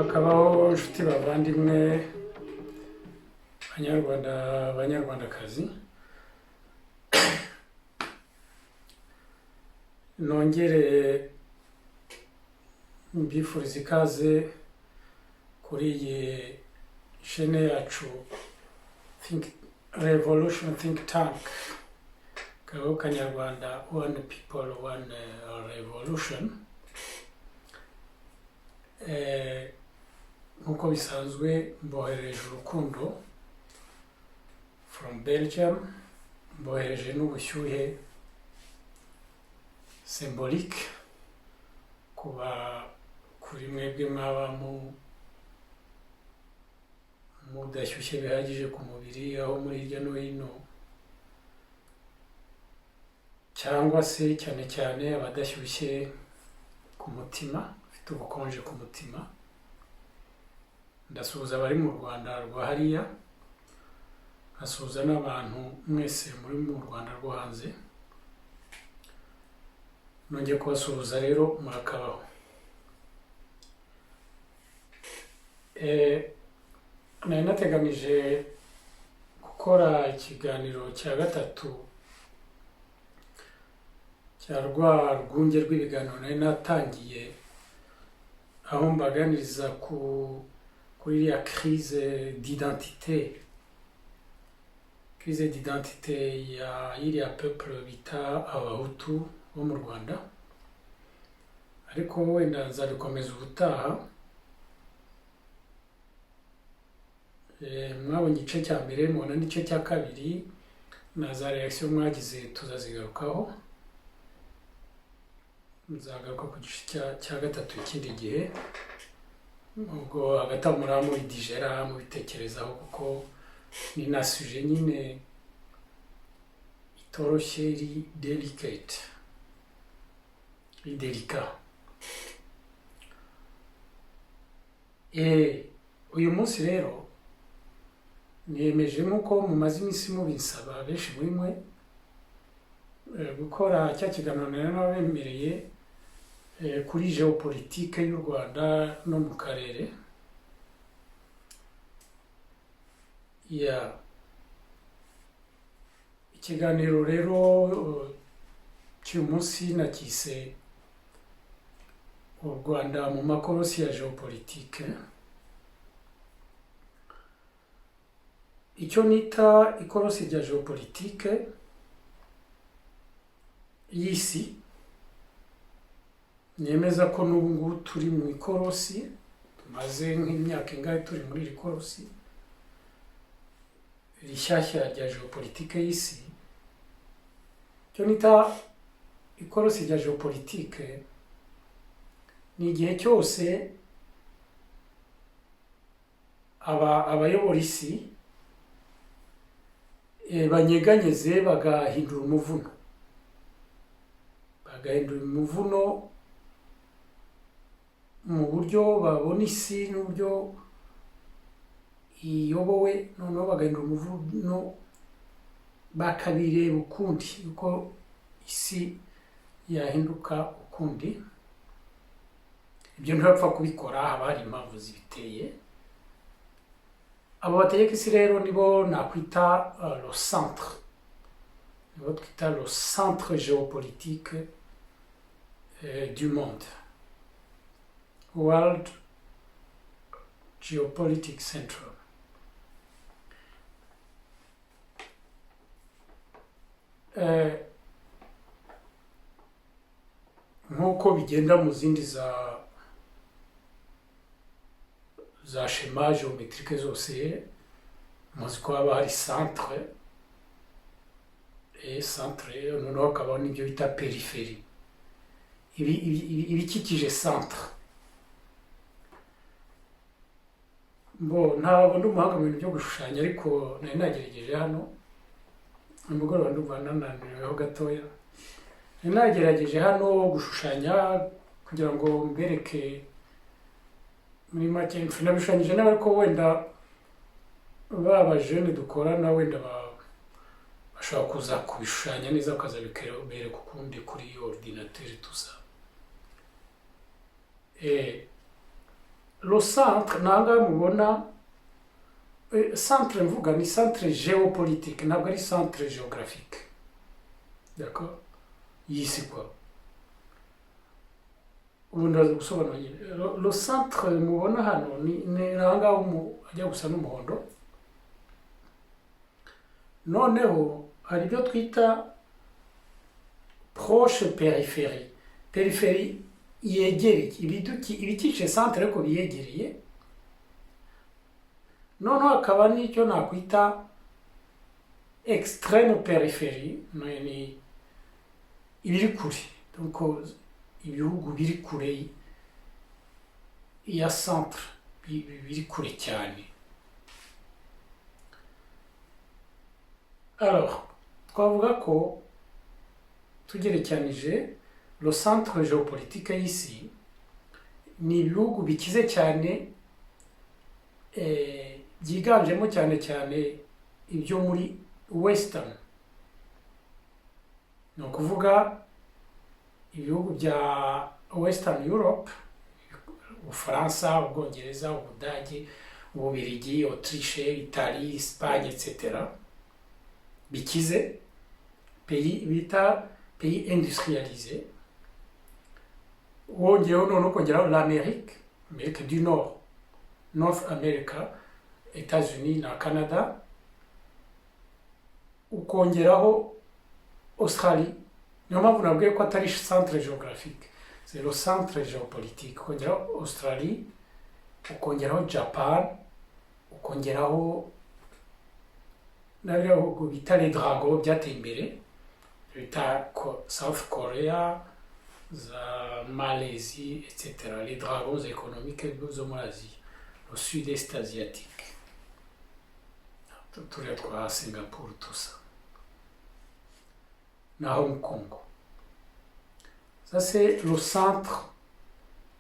murakabaho inshuti bavandimwe banyarwanda banyarwandakazi, nongere mbifuriza ikaze kuri iyi chaîne yacu Think Revolution Think Tank, Kabo Kanyarwanda, one people, one revolution. Nkuko bisanzwe mbohereje urukundo from Belgium, mbohereje n'ubushyuhe symbolique kuba kuri mwebwe mwaba mudashyushye bihagije ku mubiri aho muri hirya no hino, cyangwa se cyane cyane abadashyushye ku mutima, ufite ubukonje ku mutima. Ndasuhuza abari mu Rwanda rwa hariya, nkasuhuza n'abantu mwese muri mu Rwanda rwo hanze. Nongeye kubasuhuza rero, murakabaho. Nari nateganije gukora ikiganiro cya gatatu cya rwa rwunge rw'ibiganiro nari natangiye, aho mbaganiriza kuri iriya crise d'identité ya iriya peuple bita abahutu bo mu Rwanda, ariko wenda nzabikomeza ubutaha. Mwabonye igice cya mbere, mubona n'igice cya kabiri, na za reaction mwagize tuzazigarukaho. Nzagaruka ku gice cya gatatu ikindi gihe, ubwo hagati aho muraba mubidigera mubitekerezaho, kuko ni na sujet nyine itoroshye, iri delicate, iri delicat. Uyu munsi rero niyemeje, nk'uko mumaze iminsi mubinsaba benshi muri mwe, gukora cya kiganiro nari nabemereye kuri geopolitique y'u Rwanda no mu karere. Ikiganiro rero cy'uyu munsi nakise u Rwanda mu makorosi ya geopolitique. Icyo nita ikorosi rya geopolitique y'isi, nemeza ko n'ubu ngubu turi mu ikorosi, tumaze nk'imyaka ingahe turi muri iri korosi rishyashya rya geopolitique y'isi. Icyo nita ikorosi rya geopolitique ni igihe cyose abayobora isi banyeganyeze bagahindura umuvuno mu buryo babona isi n'uburyo iyobowe, noneho bagahindura umuvuno bakabireba ukundi, uko isi yahinduka ukundi. Ibyo ntibapfa kubikora, haba hari impamvu zibiteye. Abo bategeka isi rero nibo nakwita le centre, nibo twita le centre géopolitique du monde, World Geopolitics Central. Nk'uko bigenda mu zindi za shema geometrique zose, muzi ko haba hari centre, noneho hakabaho n'ibyo bita peripherie, ibikikije centre. Ntabwo ndi umuhanga mu bintu byo gushushanya, ariko nari nagerageje hano nimugoroba, ndumva nananiweho gatoya. Nari nagerageje hano gushushanya kugira ngo mbereke muri make. Nabishushanyije nawe, ariko wenda baba jeune dukorana wenda bashobora kuza kubishushanya neza, bakaza bikereka ukundi kuri ordinateur tusa. le centre nanga mubona centre mvuga ni centre géopolitique ntabwo ari centre géographique d'accord y'isi quoi ubu ndaza gusobanura nyine le centre mubona hano ni nanga ajya gusa n'umuhondo noneho hari ibyo twita proche périphérie périphérie yegereye ibikikije centre ariko biyegereye noneho hakaba n'icyo nakwita extrême périphérie ni ibiri kure donc ibihugu biri kure ya centre biri kure cyane. Alors twavuga ko tugerekeranije le centre géopolitique y'isi ni ibihugu bikize cyane byiganjemo cyane cyane ibyo muri western ni ukuvuga ibihugu bya western Europe Ubufaransa Ubwongereza Ubudage Ububiligi Autriche Italie Espagne etc bikize pays bita pays industrialisé wongeyeho none ukongeraho l'Amérique du Nord North America États-Unis na Canada ukongeraho Australie niyo mpamvu nabwiye ko atari centre géographique c'est le centre géopolitique ukongeraho Australie ukongeraho Japan ukongeraho n'abihugu bita les dragons byateye imbere bita South Korea za Malaisie etc les dragons économiques zo muri Asie au sud-est asiatique turiya twa Singapour tout ça na Hong Kong. Ça c'est le centre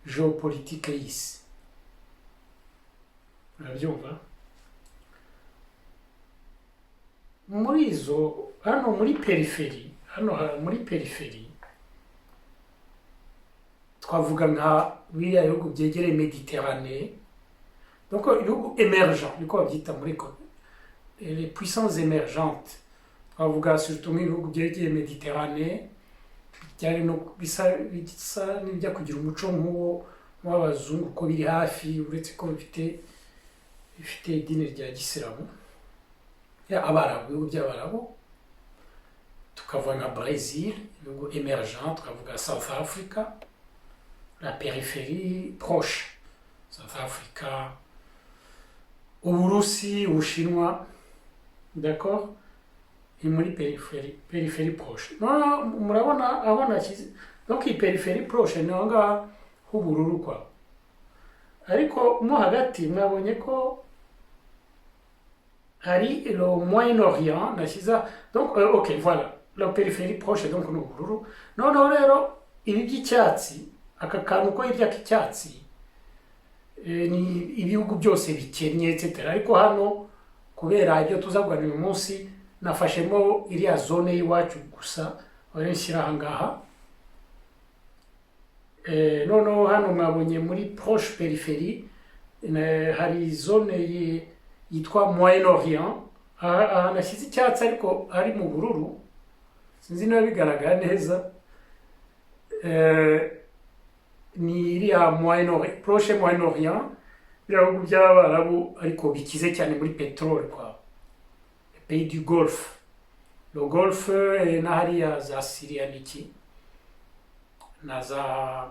géopolitique y'isi urabyumva muri izo hano muri périphérie muri périphérie twavuga nka biriya bihugu byegereye Méditerranée donc ibihugu émergents niko babyita muri les puissances émergentes twavuga surtout nk'ibihugu byegereye Méditerranée byari no bisa n'ibijya kugira umuco nk'uwo w'abazungu ko biri hafi uretse ko bifite idini rya gisilamu abarabu ibihugu by'abarabu tukavuga nka Brésil ibihugu émergent tukavuga South Africa la périphérie proche South Africa Uburusi Ubushinwa d'accord et muri périphérie proche non murabona aho nakize donc iyi périphérie proche ni anga h'ubururu kwa ariko mo hagati mwabonye ko hari le Moyen-Orient nashyiza donc ok voilà la périphérie proche donc ni ubururu noneho rero ibi by'icyatsi aka kantu ko hirya k'icyatsi ni ibihugu byose bikennye etc ariko hano kubera ibyo tuzavuga uyu munsi nafashemo iriya zone y'iwacu gusa nshyira aha ngaha noneho hano mwabonye muri proche périphérie hari zone yitwa Moyen-Orient aha nashyize icyatsi ariko ari mu bururu sinzi niba bigaragara neza ni iriya Moyen-Orient proche Moyen-Orient biriya by'abarabu ariko bikize cyane muri pétrole kwa pays du Golfe le Golfe na hariya za Syria niki na za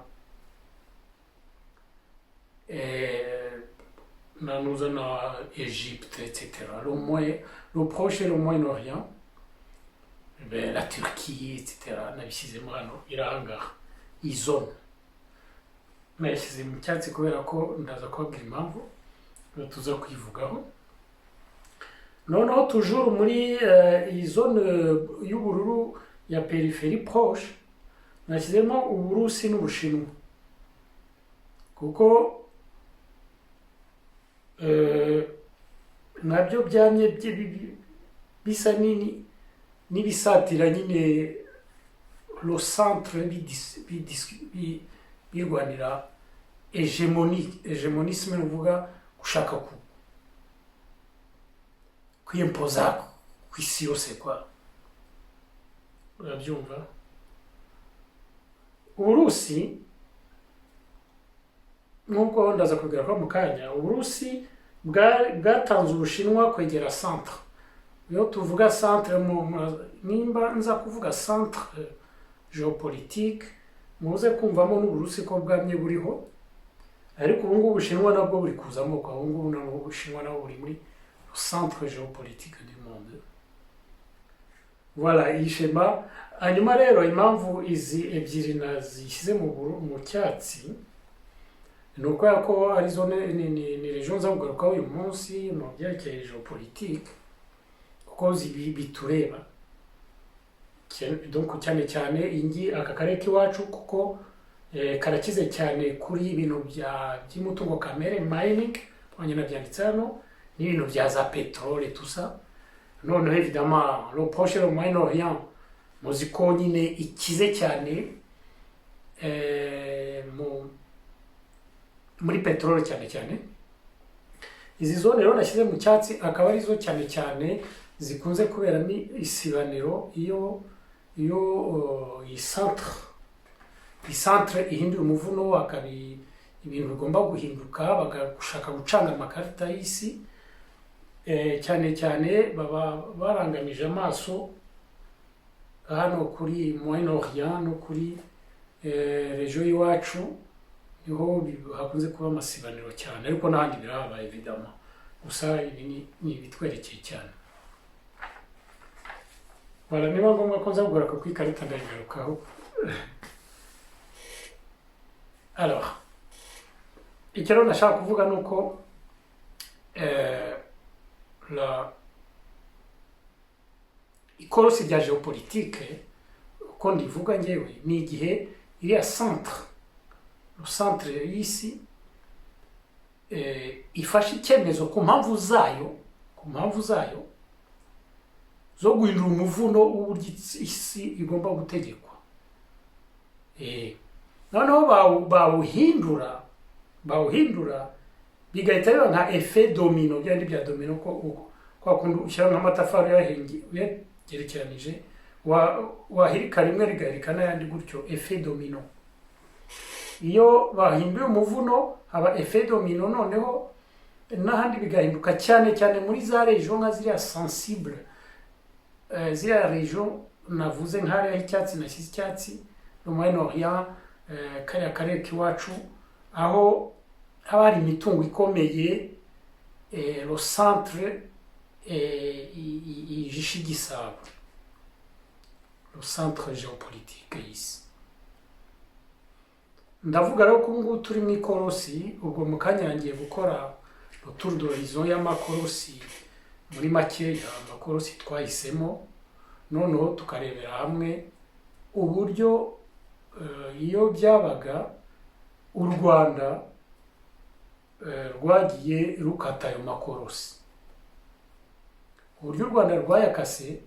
nanuza na Égypte etc le proche et le Moyen-Orient la Turquie etc nabishyizemo hano iranga iyi zone nayashyize mu cyatsi kubera ko ndaza kubabwira impamvu tuza kwivugaho noneho toujours muri iyi zone y'ubururu ya périphérie proche nashyizemo Uburusi n'Ubushinwa kuko nabyo byamye bisa n'ibisatira nyine le centre birwanira hegemonisme ni ukuvuga gushaka kwiyempoza ku isi yose kwa urabyumva. Uburusi nk'uko ndaza kubwira ko mu kanya, Uburusi bwatanze Ubushinwa kwegera centre. Iyo tuvuga centre, nimba nza kuvuga centre géopolitique, muze kumvamo n'Uburusi ko bwamye buriho, ariko ubu ngubu Ubushinwa nabwo buri kuzamo, kwa ubu ngubu nabwo Ubushinwa nabwo buri muri centre géopolitique du monde. Voilà iyi shema. Hanyuma rero impamvu izi ebyiri nazishyize mu cyatsi ni ukubera ko arizo ni region nza kugarukaho uyu munsi mu byerekeye géopolitique, kuko bitureba donc cyane cyane aka karere k'iwacu, kuko karakize cyane kuri ibintu by'umutungo kamere, mining, twanyine byanditse hano, n'ibintu bya za petrole tout ça. Noneho évidemment le Proche et le Moyen-Orient muzi ko nyine ikize cyane muri petrole cyane cyane. Izi zone rero nashyize mu cyatsi akaba arizo cyane cyane zikunze kuberamo isibaniro iyo iyi centre ihinduye umuvuno, akaba ibintu bigomba guhinduka, bagashaka gucanga amakarita y'isi. Cyane cyane baba barangamije amaso hano kuri Moyen-Orient no kuri region y'iwacu, niho hakunze kuba amasibaniro cyane, ariko n'ahandi birahaba évidemment, gusa ibi ni ibitwerekeye cyane. Voilà, niba ngombwa ko nza kugaruka ku ikarita ndayigarukaho. Alors icyo rero nashaka kuvuga ni uko ikorosi rya géopolitique uko ndivuga ngewe ni igihe iriya centre y'isi ifashe icyemezo ku mpamvu zayo zo guhindura umuvuno w'uburyo isi igomba gutegekwa. Noneho bawuhindura bigahita biba nka effet domino, byandi bya domino, ko kwa kundi ushyira nk'amatafari uyagerekeranije, wahirika rimwe rigahirika n'ayandi gutyo, effet domino. Iyo bahinduye umuvuno haba effet domino, noneho n'ahandi bigahinduka cyane cyane muri za region nka ziriya sensible, ziriya region navuze nk'ariya y'icyatsi nashyize icyatsi, le Moyen-Orient, kariya karere k'iwacu, aho haba hari imitungo ikomeye, le centre ijishe igisabo, le centre géopolitique y'isi. Ndavuga rero ko ngubu turi mu ikorosi, ubwo mu kanya ngiye gukora tour d'horizon y'amakorosi muri makeya, amakorosi twahisemo, noneho tukarebera hamwe uburyo iyo byabaga u Rwanda rwagiye rukata ayo makorosi, uburyo u Rwanda rwayakase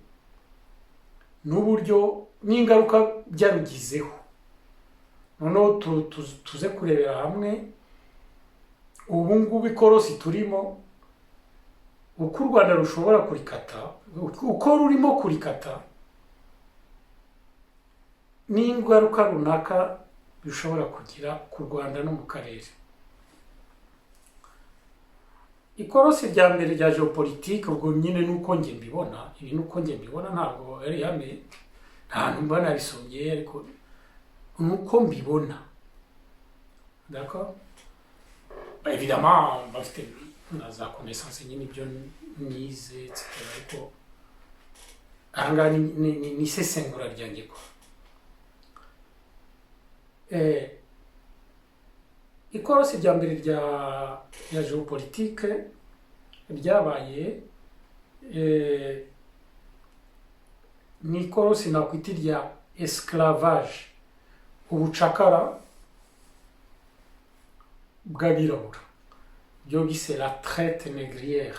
n'uburyo n'ingaruka byarugizeho. Noneho tuze kurebera hamwe ubu ngubu ikorosi turimo, uko u Rwanda rushobora kurikata, uko rurimo kurikata, n'ingaruka runaka bishobora kugira ku Rwanda no mu karere. Ikorosi rya mbere rya géopolitique, ubwo nyine nuko nge mbibona, ibi nuko nge mbibona, ntabwo ari hame, nta hantu mba nabisomye, ariko nuko mbibona. D'accord? Évidemment bafite na za connaissance nyine ibyo nize etc, ariko ahangaha ni isesengura ryanjye ko ikorosi rya mbere rya géopolitique ryabaye ni ikorosi nakwita rya esclavage, ubucakara bw'abirabura, byo bise la traite négrière.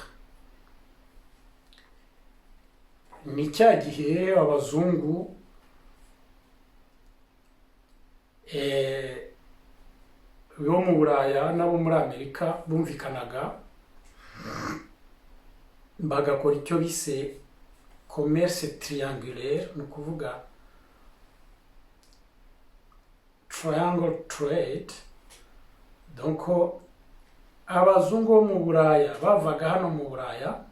Ni cya gihe abazungu bo mu buraya n'abo muri amerika bumvikanaga bagakora icyo bise commerce triangulaire, ni ukuvuga triangle trade. Donc abazungu bo mu buraya bavaga hano mu buraya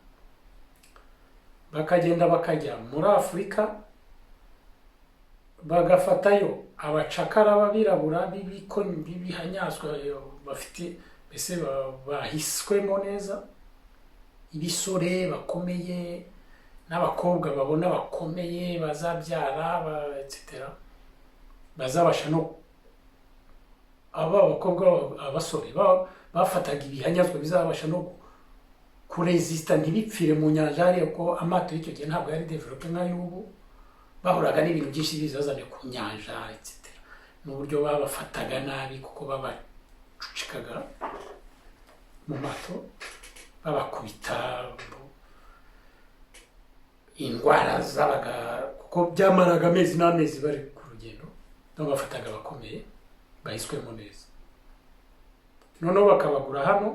bakagenda bakajya muri afurika bagafatayo abacakara b'abirabura b'ibihanyaswa bafite mbese bahiswemo neza, ibisore bakomeye n'abakobwa babona bakomeye bazabyara etc. bazabasha no aba abakobwa abasore bafataga ibihanyazwa bizabasha no kuresista ntibipfire mu nyanja, ariko amato y'icyo gihe ntabwo yari develope nk'ay'ubu, bahuraga n'ibintu byinshi bizazane ku nyanja etc. n'uburyo babafataga nabi kuko babacucikaga mu mato, babakubita, indwara zabaga kuko byamaraga amezi n'amezi bari ku rugendo, bafataga abakomeye bahiswemo neza, noneho bakabagura hano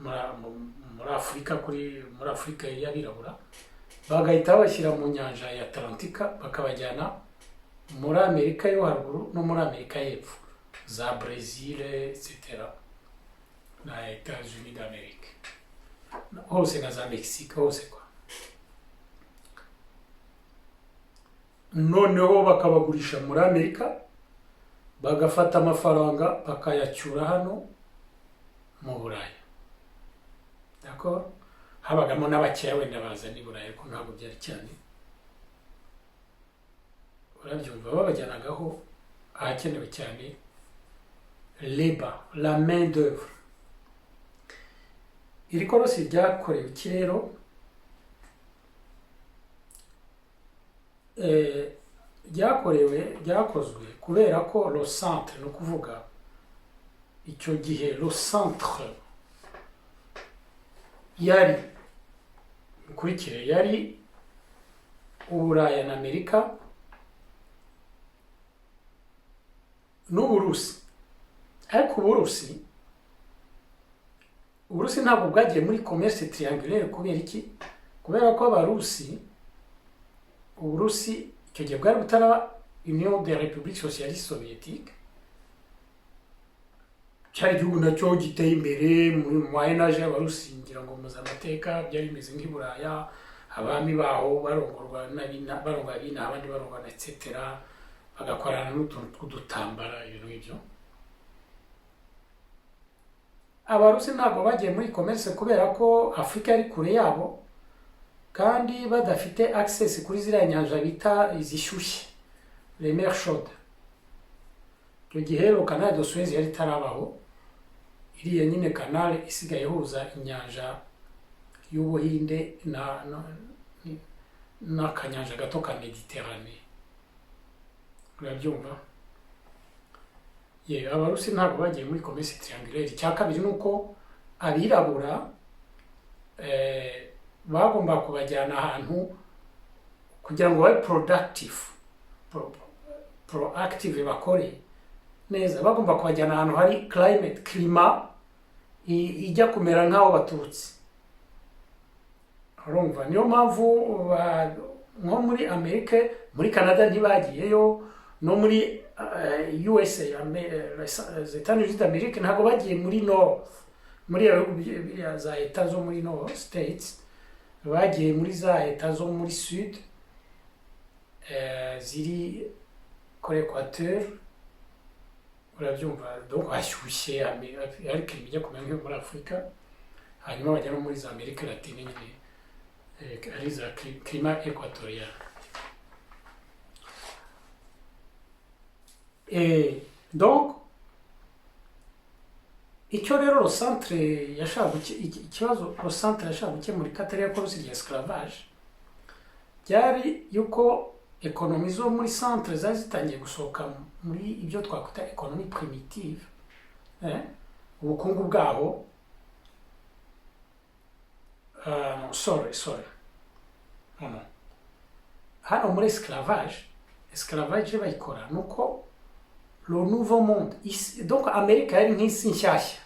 muri Afurika y'abirabura, bagahita babashyira mu nyanja ya Atlantika bakabajyana muri Amerika yo haruguru no muri Amerika y'epfo, za Brazil etc. na Etats-Unis d'Amerique hose na za Mexique hose kwa. Noneho bakabagurisha muri Amerika, bagafata amafaranga bakayacyura hano mu Buraya. D'accord? Habagamo n'abakeya wenda bazana i Buraya ariko ntabwo byari cyane. Urabyumva babajyanagaho ahakenewe cyane la main d'œuvre. Iri korosi ryakorewe iki rero? Ryakozwe kubera ko le centre, ni ukuvuga icyo gihe le centre yari ukurikire yari Uburaya na Amerika n'Uburusi, ariko Uburusi ntabwo bwagiye muri commerce triangulaire. Kubera iki? Kubera ko Uburusi icyo gihe bwari butaraba Union des Républiques Socialistes Soviétiques, cyari igihugu nacyo giteye imbere mu Moyen Age. Abarusi ngira ngo muzi amateka byari bimeze nk'i Buraya, abami baho barongorwa abandi barongwa etc. bagakorana n'utuntu tw'udutambara, ibintu nk'ibyo. Abarusi ntabwo bagiye muri commerce kubera ko Afurika yari kure yabo kandi badafite access kuri ziriya nyanja bita izishyushye, les mers chaudes. Icyo gihe le canal de Suez yari itarabaho, iriya nyine canal isigaye ihuza inyanja y'Ubuhinde n'akanyanja gato ka Mediterane. Urabyumva? Abarusi ntabwo bagiye muri commerce triangulaire. Icya kabiri ni uko abirabura bagomba kubajyana ahantu kugira ngo babe proactive bakore neza, bagomba kubajyana ahantu hari climat ijya kumera nk'aho baturutse. Urumva? Niyo mpamvu nko muri Amerika, muri Canada ntibagiyeyo, no muri USA, les États-Unis d'Amérique ntabwo bagiye muri North, muri za Leta zo muri North States, bagiye muri za Leta zo muri Sud ziri kuri Equateur. Urabyumva? Donc hashyushye, ariko bijya kumera nko muri Afurika, hanyuma bajya no muri za Amerika Latine nyine ari za climat équatorial. Donc icyo rero le centre yashaka ikibazo le centre yashaka gukemura ikatari yakoze ya esclavage byari yuko ekonomi zo muri centre zari zitangiye gusohoka muri ibyo twakwita ekonomi primitive, ubukungu bwaho. Hano muri esclavage bayikora nuko le nouveau monde. Donc amerika yari nk'isi nshyashya,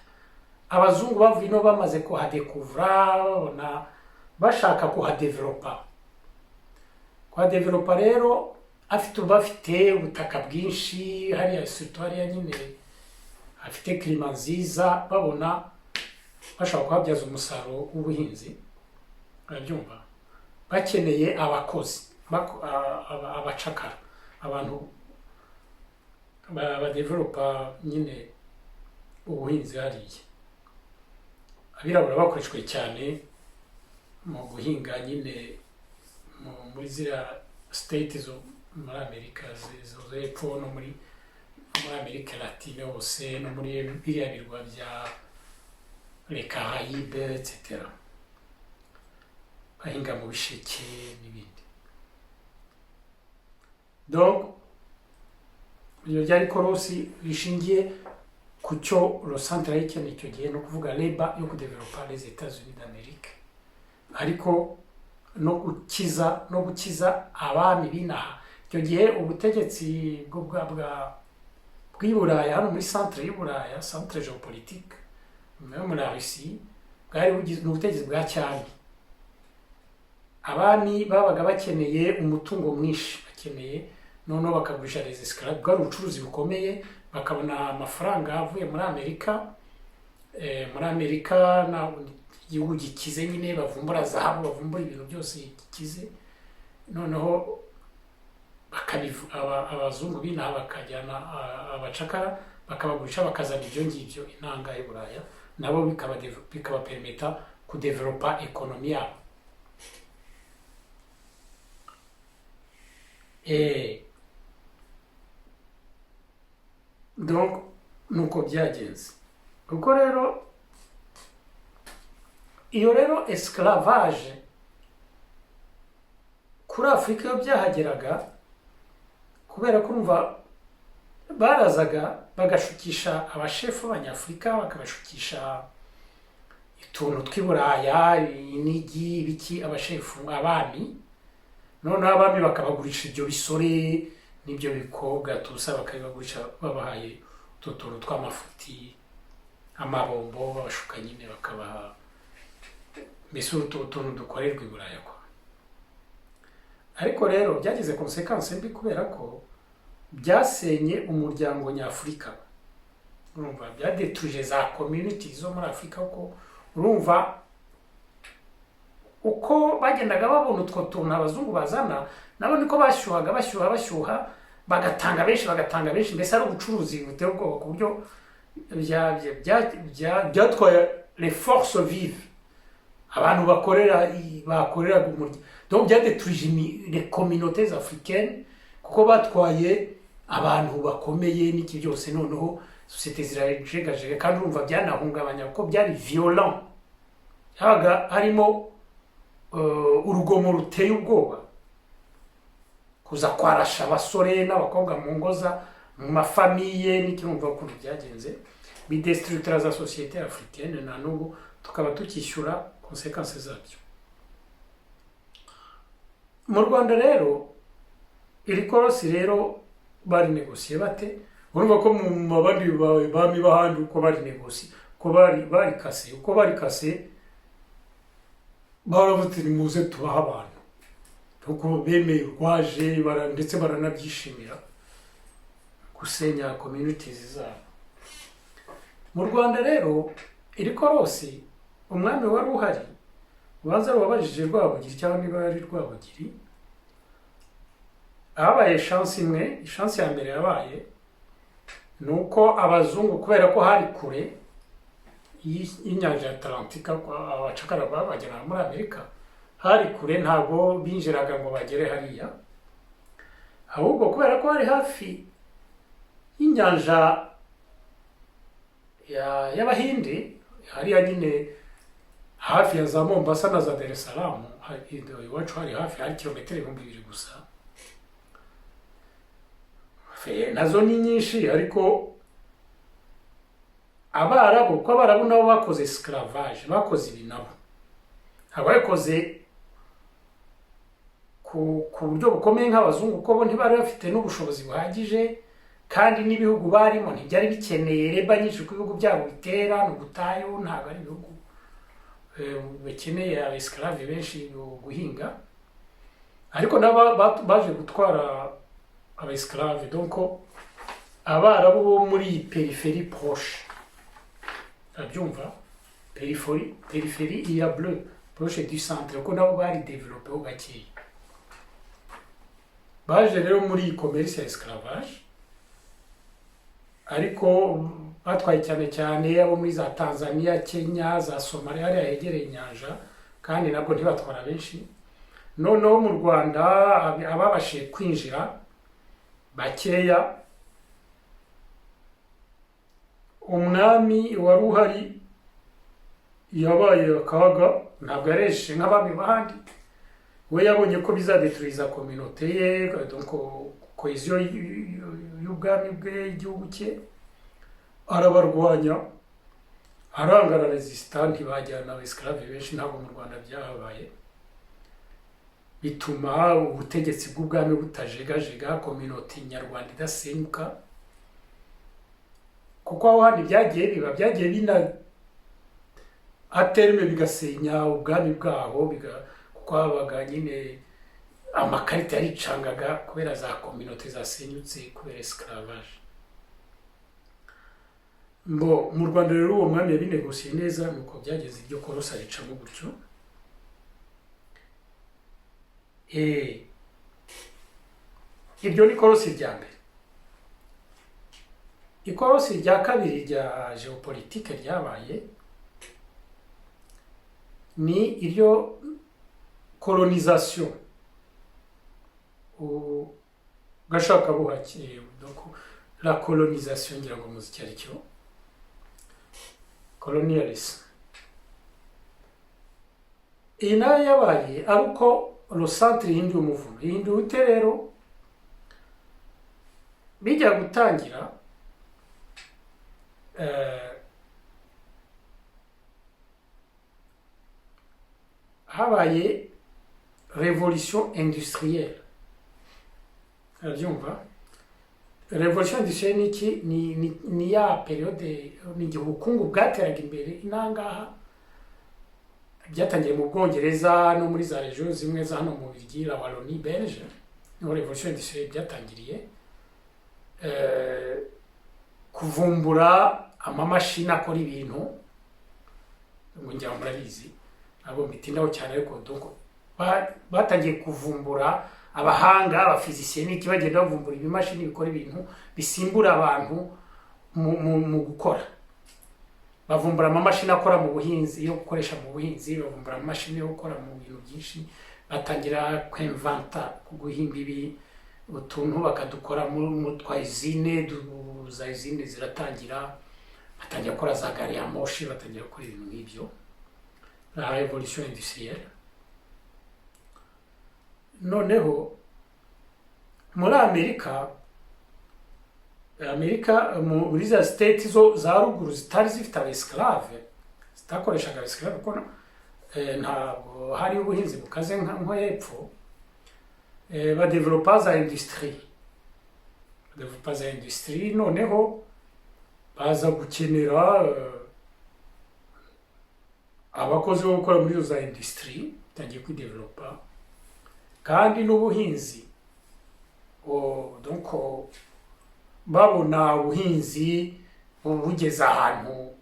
abazungu bavuye ino bamaze kuhadekuvura, babona bashaka kuhadevelopa rero, bafite ubutaka bwinshi hariya, surtout hariya nyine hafite klima nziza, babona bashaka kuhabyaza umusaruro w'ubuhinzi, urabyumva, bakeneye abakozi, abacakara, abantu badevelopa nyine ubuhinzi hariya. Abirabura bakoreshwe cyane mu guhinga nyine muri ziriya state zo muri Amerika zo hepfo, no muri Amerika Latine hose, no muri biriya birwa bya les Caraïbes etc. Bahinga mu bisheke n'ibindi. Donc ibyo byari korosi bishingiye ku cyo le centre y'ikintu icyo gihe, no kuvuga leba yo kudevelopa les États-Unis d'Amérique, ariko no gukiza abami binaha. Icyo gihe ubutegetsi bw'i Buraya, hano muri centre y'u Buraya, centre géopolitique muri Russie, bwari bugizwe n'ubutegetsi bwa cyami. Abami babaga bakeneye umutungo mwinshi, bakeneye noneho bakagurisha les esclaves, bwari ubucuruzi bukomeye, bakabona amafaranga avuye muri Amerika na igihugu gikize nyine, bavumbura zahabu, bavumbura ibintu byose gikize, noneho abazungu binaha bakajyana abacakara bakabagurisha, bakazana ibyo ngibyo intanga y'u Buraya, nabo bikabapermeta kudevelopa ekonomi yabo. Donc nuko byagenze. Ubwo rero iyo rero esclavage kuri Afurika iyo byahageraga, kubera ko umva barazaga bagashukisha abashefu b'Abanyafurika, bakabashukisha utuntu tw'i Buraya, inigi, biki, abashefu, abami, noneho abami bakabagurisha ibyo bisore n'ibyo bikobwa tusa, bakabibagurisha babahaye utuntu tw'amafuti, amabombo, babashuka nyine, bakabaha mbese utuntu dukorerwa i Buraya kwa. Ariko rero byagize konsekanse mbi, kubera ko byasenye umuryango nyafurika. Urumva byadetruje za community zo muri Afurika, ko urumva uko bagendaga babona utwo tuntu abazungu bazana, nabo niko bashyuha, bagatanga benshi, mbese ari ubucuruzi buteye ubwoba, ku buryo byatwaye les forces vives, abantu bakoreraga umuryango. Donc byadetruje les communautés africaines, kuko batwaye abantu bakomeye n'iki byose, noneho société zirajegajega, kandi urumva byanahungabanya kuko byari violent, yabaga harimo urugomo ruteye ubwoba, kuza kwarasha abasore n'abakobwa mu ngoza, mu mafamiye n'iki. Urumva ukuntu byagenze, bidestructura za société africaine, na n'ubu tukaba tukishyura konsekanse zabyo. Mu Rwanda rero iri korosi rero bari negosiye bate? Urumva ko mu bandi bami bahandi uko bari negosiye, uko bari kase baravuze ni muze tubaha abantu, kuko bemeye urwaje, ndetse baranabyishimira gusenya communities zabo. Mu Rwanda rero iri korosi, umwami wari uhari, ubanza wabajije Rwabugiri, cyangwa niba yari Rwabugiri, habaye chance imwe. Chance ya mbere yabaye nuko abazungu, kubera ko hari kure y'inyanja ya Atlantika, abacakara babagera muri Amerika, hari kure, ntabwo binjiraga ngo bagere hariya, ahubwo kubera ko hari hafi y'inyanja y'Abahinde, hariya nyine hafi ya za Mombasa na za Dar es Salaam, iwacu hari hafi, hari kilometero 2000 gusa. Nazo ni nyinshi, ariko Abarabu nabo bakoze esclavage, bakoze ibi nabo, abakoze ku buryo bukomeye nk'abazungu, ko bo ntibari bafite n'ubushobozi buhagije kandi n'ibihugu barimo ntibyari bikeneye reba nyinshi ku bihugu byabo bitera ni ubutayu, ntabwo ari ibihugu bakeneye abesclave benshi guhinga, ariko nabo baje gutwara abesclave. Donc abarabu bo muri peripherie proche, urabyumva, peripherie iya bleu proche du centre, ko nabo bari développé ho gakeya, baje rero muri commerce ya esclavage, ariko batwaye cyane cyane abo muri za Tanzania, Kenya, za Somalia hariya hegereye inyanja, kandi nabwo ntibatwara benshi. Noneho mu Rwanda ababashije kwinjira bakeya. Umwami wari uhari yabaye akaga, ntabwo yareshe nk'abami bahandi, we yabonye ko bizadeturiza communauté ye, donc cohesion y'ubwami bwe, igihugu cye, arabarwanya, arangara resistant, ntibajyana abesclave benshi, ntabwo mu Rwanda byahabaye, bituma ubutegetsi bw'ubwami butajegajega, communauté nyarwanda idasenyuka, kuko aho handi byagiye bina aterme bigasenya ubwami bwaho, kuko habaga nyine amakarita yaricangaga kubera za communauté zasenyutse kubera esclavage. Mu Rwanda rero uwo mwami yabinegosiye neza, nuko byageze iryo korosa ricamo gutyo. Iryo ni korosi rya mbere. Ikorosi rya kabiri rya geopolitique ryabaye ni iryo colonisation, gashaka buhake, donc la colonisation, ngira ngo muzi cyari cyo colonialisme. Iyi nayo yabaye ariko le centre y'indi umuvuno y'indi ute rero bijya gutangira. Habaye révolution industrielle, urabyumva. Révolution industrielle niki ni ya periode, ni igihe ubukungu bwateraga imbere inangaha, byatangiye mu Bwongereza no muri za region zimwe za hano mu Bubiligi, la Wallonie Belge, niho révolution industrielle byatangiriye, kuvumbura amamashini akora ibintu, ngo njya murabizi abo bitindaho cyane, ariko donc batangiye kuvumbura abahanga, abafizisiye n'iki, bagenda bavumbura ibimashini bikora ibintu bisimbura abantu mu gukora. Bavumbura amamashini akora mu buhinzi, yo gukoresha mu buhinzi, bavumbura amamashini yo gukora mu bintu byinshi, batangira kwinventa, guhimba ibi utuntu bakadukora mu twa usine, za usine ziratangira, batangira gukora za gari ya moshi, batangira gukora ibintu nk'ibyo, la révolution industrielle. Noneho muri Amerika muri za state zo za ruguru zitari zifite abesclave, zitakoreshaga abesclave, kuko ntabwo hari ubuhinzi bukaze nko hepfo, badevelopa za industrie, noneho baza gukenera abakozi bo gukora muri za industrie, batangiye kwidevelopa, kandi n'ubuhinzi donc babona ubuhinzi bugeze ahantu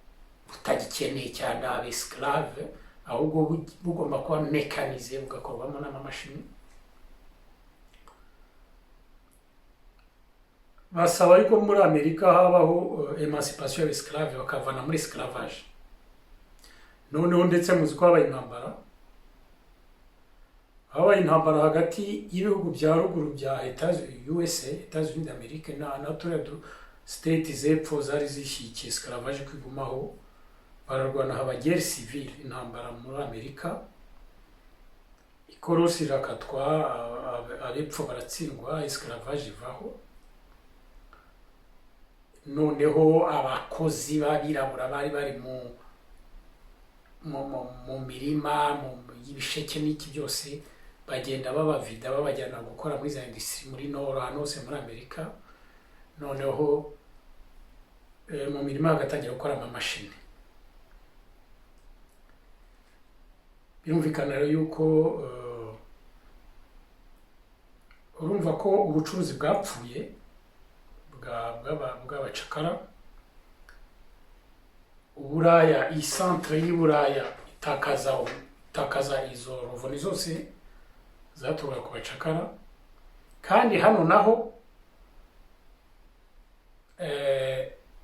butagikeneye cyane abesclave, ahubwo bugomba kuba mekanize, bugakorwamo n'amamashini. Basaba ariko muri Amerika habaho emancipation y'abesclave, bakavana muri esclavage. Noneho ndetse muzi ko habaye intambara hagati y'ibihugu bya ruguru bya USA, Etats-Unis d'Amerique, na turiya state zepfo zari zishyigikiye esclavage kwigumaho, bararwana, haba guerre civile, intambara muri Amerika, ikorosi irakatwa, abepfo baratsindwa, esclavage ivaho. Noneho abakozi b'abirabura bari mu mirima, y'ibisheke n'iki byose, bagenda babavida babajyana gukora muri za industrie muri Nord, hano hose muri Amerika. noneho mu mirima hagatangira gukora amamashini. Birumvikana rero yuko urumva ko ubucuruzi bwapfuye bw'abacakara. Uburaya, iyi centre y'Uburaya itakaza izo rovoni zose zaturuka ku bacakara, kandi hano naho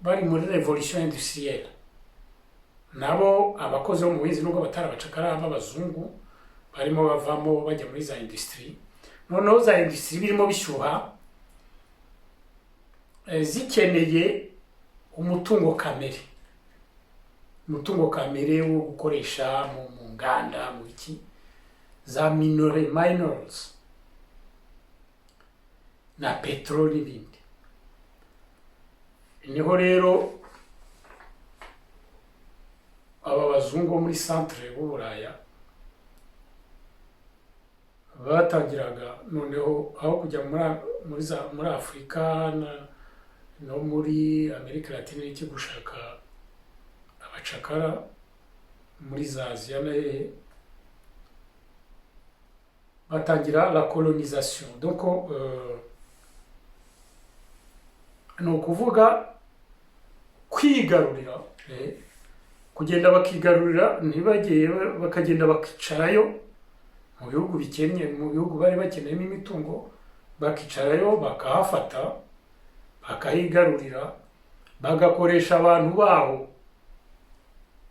bari muri revolution industrielle, nabo abakozi bo mu buhinzi nubwo batari abacakara b'abazungu barimo bavamo bajya muri za industrie. Noneho za industrie birimo bishyuha, zikeneye umutungo kamere wo gukoresha mu nganda, mu iki, za minerals na peteroli n'ibindi. Niho rero aba bazungu muri centre y'Uburaya batangiraga noneho aho kujya muri Afurika no muri Amerika Latine n'iki gushaka abacakara muri za Aziya na hehe, batangira la colonisation. Donc ni ukuvuga kwigarurira, kugenda bakigarurira, ntibagiye bakagenda bakicarayo mu bihugu bikennye, mu bihugu bari bakeneyemo imitungo, bakicarayo bakahafata, bakahigarurira, bagakoresha abantu baho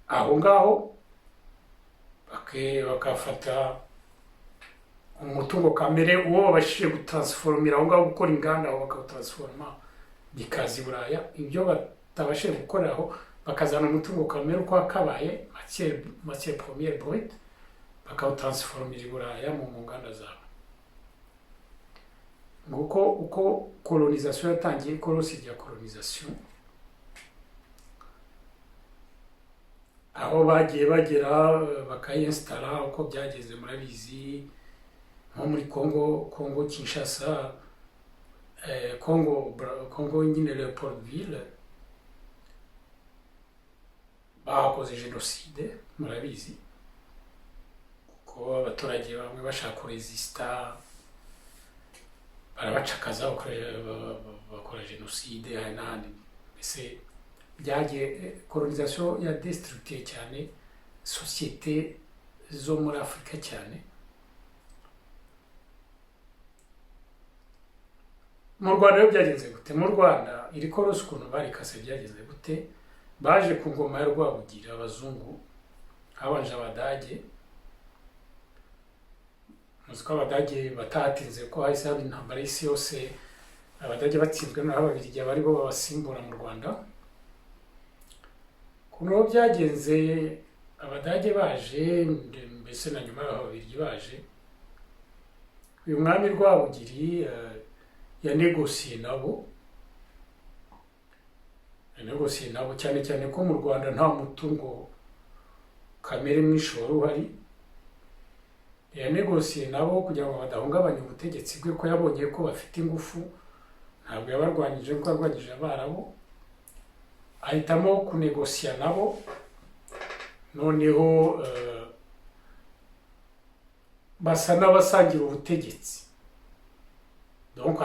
aho ngaho, bakafata umutungo kamere uwo babashije gutransformira aho ngaho, gukora inganda aho bakawutransforma bikaza i Buraya. Ibyo batabashije gukorera aho bakazana umutungo kamere uko akabaye, matière première brute, bakawutransformira i Buraya mu nganda zabo. Nguko uko colonisation yatangiye, korosi rya colonisation, aho bagiye bagera bakayinsitara. Uko byageze murabizi, nko muri Congo Kinshasa, Congo nyine Leopoldville, bakoze jenoside murabizi, kuko abaturage bamwe bashaka kuresista barabacakaza, bakora jenoside n'ahandi. Mbese byagiye colonisation ya destructive cyane société zo muri Afurika cyane. Mu Rwanda rero byagenze gute? Mu Rwanda iri korosi ukuntu barikase byagenze gute? Baje ku ngoma ya Rwabugiri, abazungu, habanje Abadage. Muzi ko Abadage batatinze ko hahise haba intambara y'isi yose, Abadage batsinzwe n'Ababiligi bari bo babasimbura mu Rwanda. Kuno byagenze, Abadage baje, mbese na nyuma y'Ababiligi baje, uyu mwami Rwabugiri yanegosiye nabo cyane cyane ko mu Rwanda nta mutungo kamere mwinshi wari uhari. Yanegosiye nabo kugira ngo badahungabanya ubutegetsi bwe, ko yabonye ko bafite ingufu, ntabwo yabarwanyije ko yarwanyije Abarabu. Ahitamo kunegosiya nabo, noneho basa n'abasangira ubutegetsi. Donc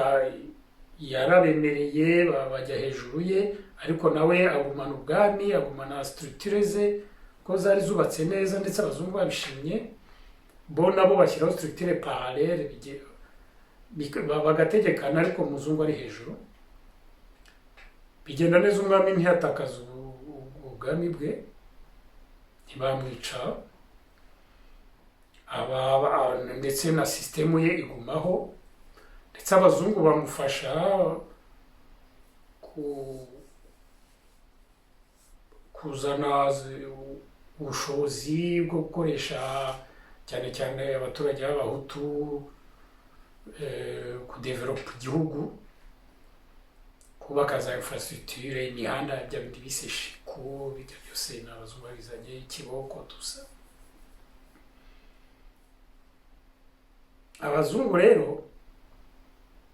yarabemereye, bajya hejuru ye, ariko nawe agumana ubwami, agumana structure ze ko zari zubatse neza, ndetse abazungu babishimye. Bo nabo bashyiraho structure parallele, bagategekana, ariko umuzungu ari hejuru. Bigenda neza, umwami ntiyatakaza ubwami bwe, ntibamwica, ndetse na systemu ye igumaho, ndetse abazungu bamufasha kuzana ubushobozi bwo gukoresha cyane cyane abaturage b'Abahutu, kudevelopa igihugu, kubaka za infrastructure, imihanda, bya bindi bise shiku, bijya byose n'abazungu babizanye, Kiboko, tusa. Abazungu rero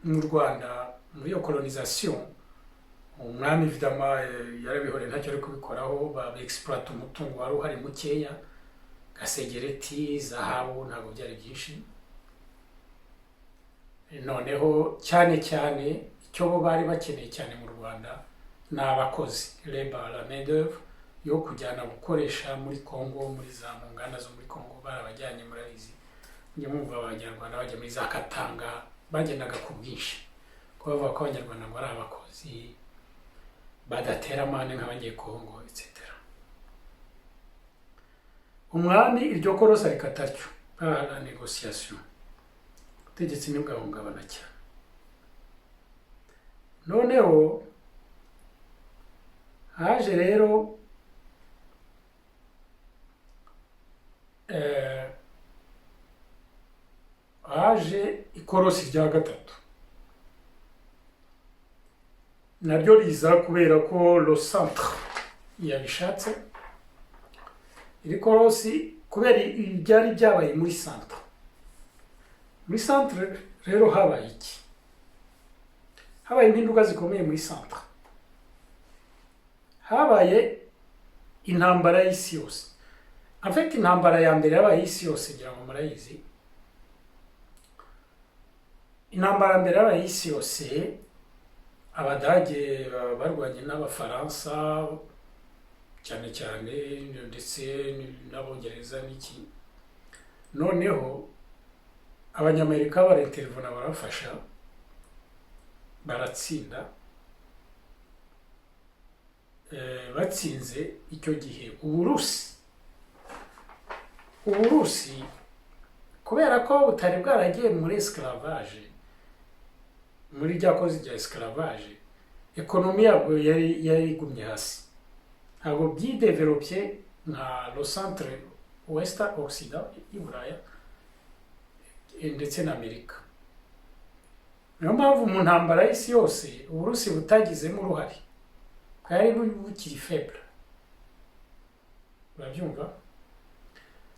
mu Rwanda muri iyo colonisation umwami vidama yarabihoreye ntacyo ari kubikoraho, exploit umutungo wari uhari mukeya, gasegereti, zahabu, ntabwo byari byinshi. Noneho cyane cyane icyo bo bari bakeneye cyane mu Rwanda ni abakozi, labor, la main d'oeuvre yo kujyana gukoresha muri Congo, muri za mu nganda zo muri Congo barabajyanye, murabizi njye mwumva abanyarwanda bajya muri za Katanga bagendaga ku bwinshi, ko bavuga ko abanyarwanda ngo ari abakozi badatera amande nk'abagiye Congo etc. Umwami iryo korosa rikata atyo, la négociation, ubutegetsi ntibwahungabana cyane. Noneho haje rero haje ikorosi rya gatatu, naryo riza kubera ko le centre yabishatse. Iri korosi kubera ibyari byabaye muri centre, muri centre rero habaye iki? Habaye impinduka zikomeye muri centre. Habaye intambara y'isi yose. En fait intambara ya mbere yabaye isi yose, ngira ngo murayizi. Intambara mbere yabaye isi yose, Abadage barwanye n'Abafaransa cyane cyane, ndetse n'Abongereza n'iki. Noneho Abanyamerika barintervena barafasha, baratsinda. Batsinze icyo gihe Uburusi kubera ko butari bwaragiye muri esclavage, muri rya kozi rya esclavage, ekonomi yabwo yari igumye hasi, ntabwo byidevelopye nka le centre ouest occident i Buraya ndetse na Amerika. Niyo mpamvu mu ntambara y'isi yose Uburusi butagizemo uruhare, bwari bukiri faible, urabyumva.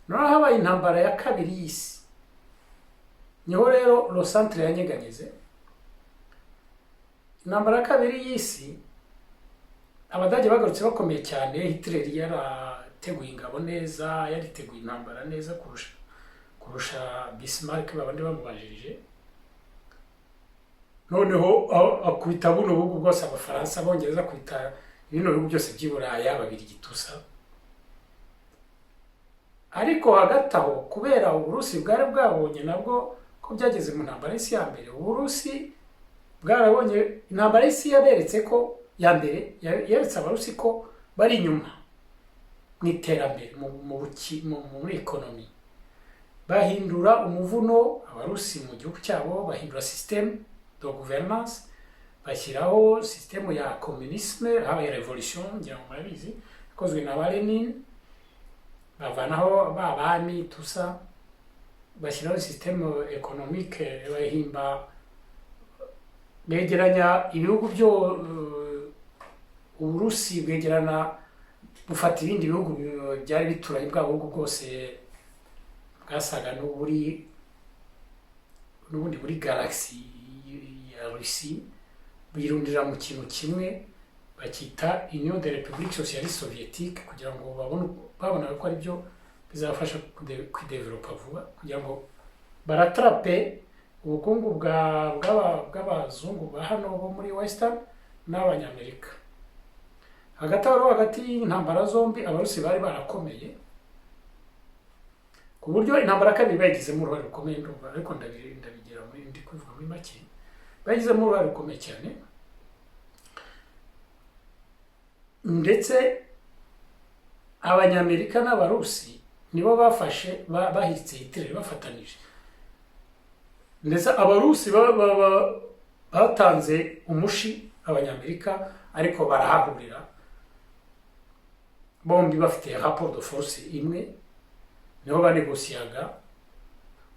Noneho habaye intambara ya kabiri y'isi, niho rero le centre yanyeganyeze. Intambara ya kabiri y'isi Abadage bagarutse bakomeye cyane, Hitler yarateguye ingabo neza, yariteguye intambara neza kurusha Bismarck babandi bamubanjirije. Noneho akubita buno bihugu bwose, Abafaransa, Abongereza, akubita ibino bihugu byose by'i Buraya, Ababiligi tusa. Ariko hagati aho kubera Uburusi bwari bwabonye nabwo ko byageze mu ntambara y'isi ya mbere, Uburusi bwarabonye intambara y'isi yaberetse ko ya mbere yeretse Abarusi ko bari inyuma mu iterambere, muri ekonomi. Bahindura umuvuno Abarusi mu gihugu cyabo, bahindura système de gouvernance, bashyiraho système ya communisme, habaye revolution, ngira ngo murabizi, yakozwe na ba Lenin, bavanaho babami tusa, bashyiraho système économique, bahimba begeranya ibihugu byo Uburusi bwegerana bufata ibindi bihugu byari bituranye, bwa bihugu bwose bwasaga n'ubundi buri galaxy ya Rusi, birundira mu kintu kimwe bakita Union des Républiques Socialistes Soviétiques, kugira ngo babona ko ari byo bizafasha kwidevelopa vuba, kugira ngo baratrape ubukungu bw'abazungu ba hano bo muri Western n'Abanyamerika. Hagati y'intambara zombi Abarusi bari barakomeye, ku buryo intambara kabiri bayigizemo uruhare rukomeye, ndumva, ariko ndabigira ndi kuvuga muri make, bayigizemo uruhare rukomeye cyane. Ndetse Abanyamerika n'Abarusi nibo bafashe bahitse Hitler bafatanije. Ndetse Abarusi batanze umushi Abanyamerika, ariko barahahurira bombi bafite rapport de force imwe, niho banegosiyaga.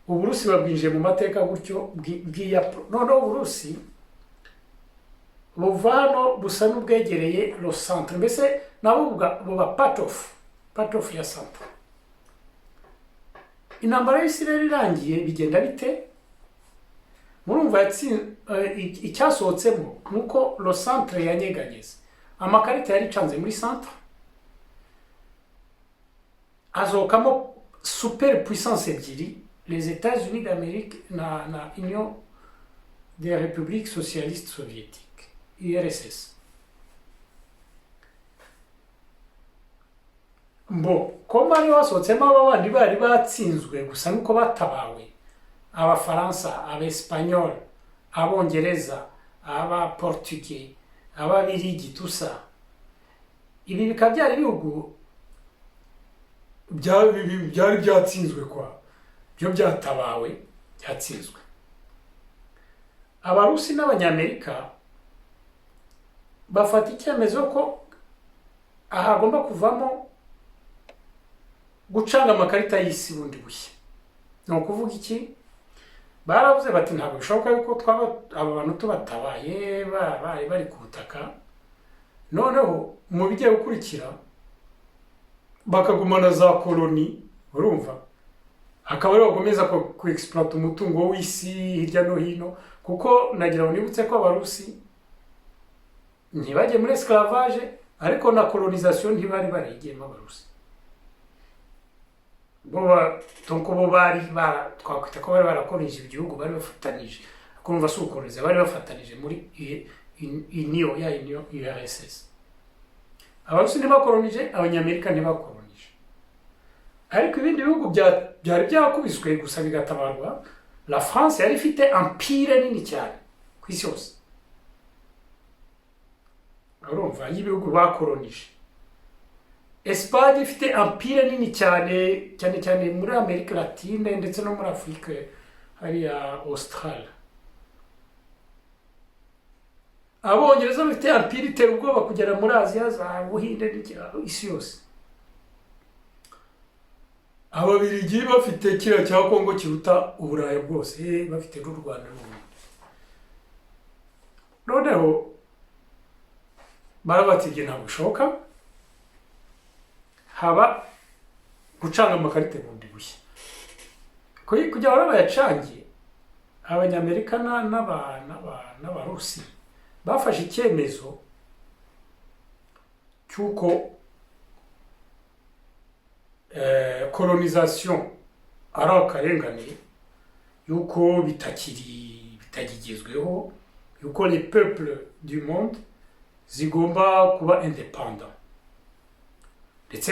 Uburusi babwinjiye mu mateka gutyo bw'iyapro. Noneho Uburusi buvano busa n'ubwegereye le centre, mbese nabo buba part of ya centre. Intambara y'isi rero irangiye bigenda bite? murumva icyasohotsemo nuko lo centre yanyeganyeze, amakarita yari icanze muri centre, azokamo super puissance ebyiri, les États-Unis d'Amérique na Union des Républiques Socialistes Soviétiques, URSS. Ko bari basohotsemo aba bandi bari batsinzwe gusa nuko batabawe, abafaransa, abespanyol, abongereza, abaportugais, ababirigi, tusa, ibi bikaba byari ibihugu byari byatsinzwe, kwa byo byatabawe, byatsinzwe. Abarusi n'abanyamerika bafata icyemezo ko ahagomba kuvamo gucanga amakarita y'isi bundi bushya. Ni ukuvuga iki? Baravuze bati ntabwo bishoboka yuko twaba aba bantu tubatabaye bari ku butaka, noneho mu bigiye gukurikira bakagumana za koloni, urumva, akaba ariho bakomeza ku exploit umutungo w'isi hirya no hino, kuko nagira ngo nibutse ko abarusi ntibajye muri esclavage, ariko na colonisation ntibari barigiyemo abarusi. Bo bari twakwita ko bari barakoronije igihugu, bari bafatanije, kumva si ukoroniza, bari bafatanije muri union ya union URSS. Abarusi ntibakoronije, abanyamerika ntibakoronije, ariko ibindi bihugu byari byakubiswe gusa bigatabarwa. La France yari ifite empire nini cyane ku isi yose, urumva, y'ibihugu bakoronije. Espagne ifite empire nini cyane cyane muri Amerika Latine ndetse no muri Afurika hariya Australia. Abongereza bafite empire itera ubwoba kugera muri Aziya za Buhinde n'isi yose. Ababirigi bafite kiriya cya Kongo kiruta Uburayi bwose, bafite n'u Rwanda n'ubundi. Noneho barabati ibyo ntabwo bishoboka, haba gucanga amakarita bundi bushya. Kugira ngo bayacange, abanyamerika n'abarusi bafashe icyemezo cy'uko colonisation ari akarengane, yuko bitagigezweho, yuko les peuples du monde zigomba kuba indépendants. Ndetse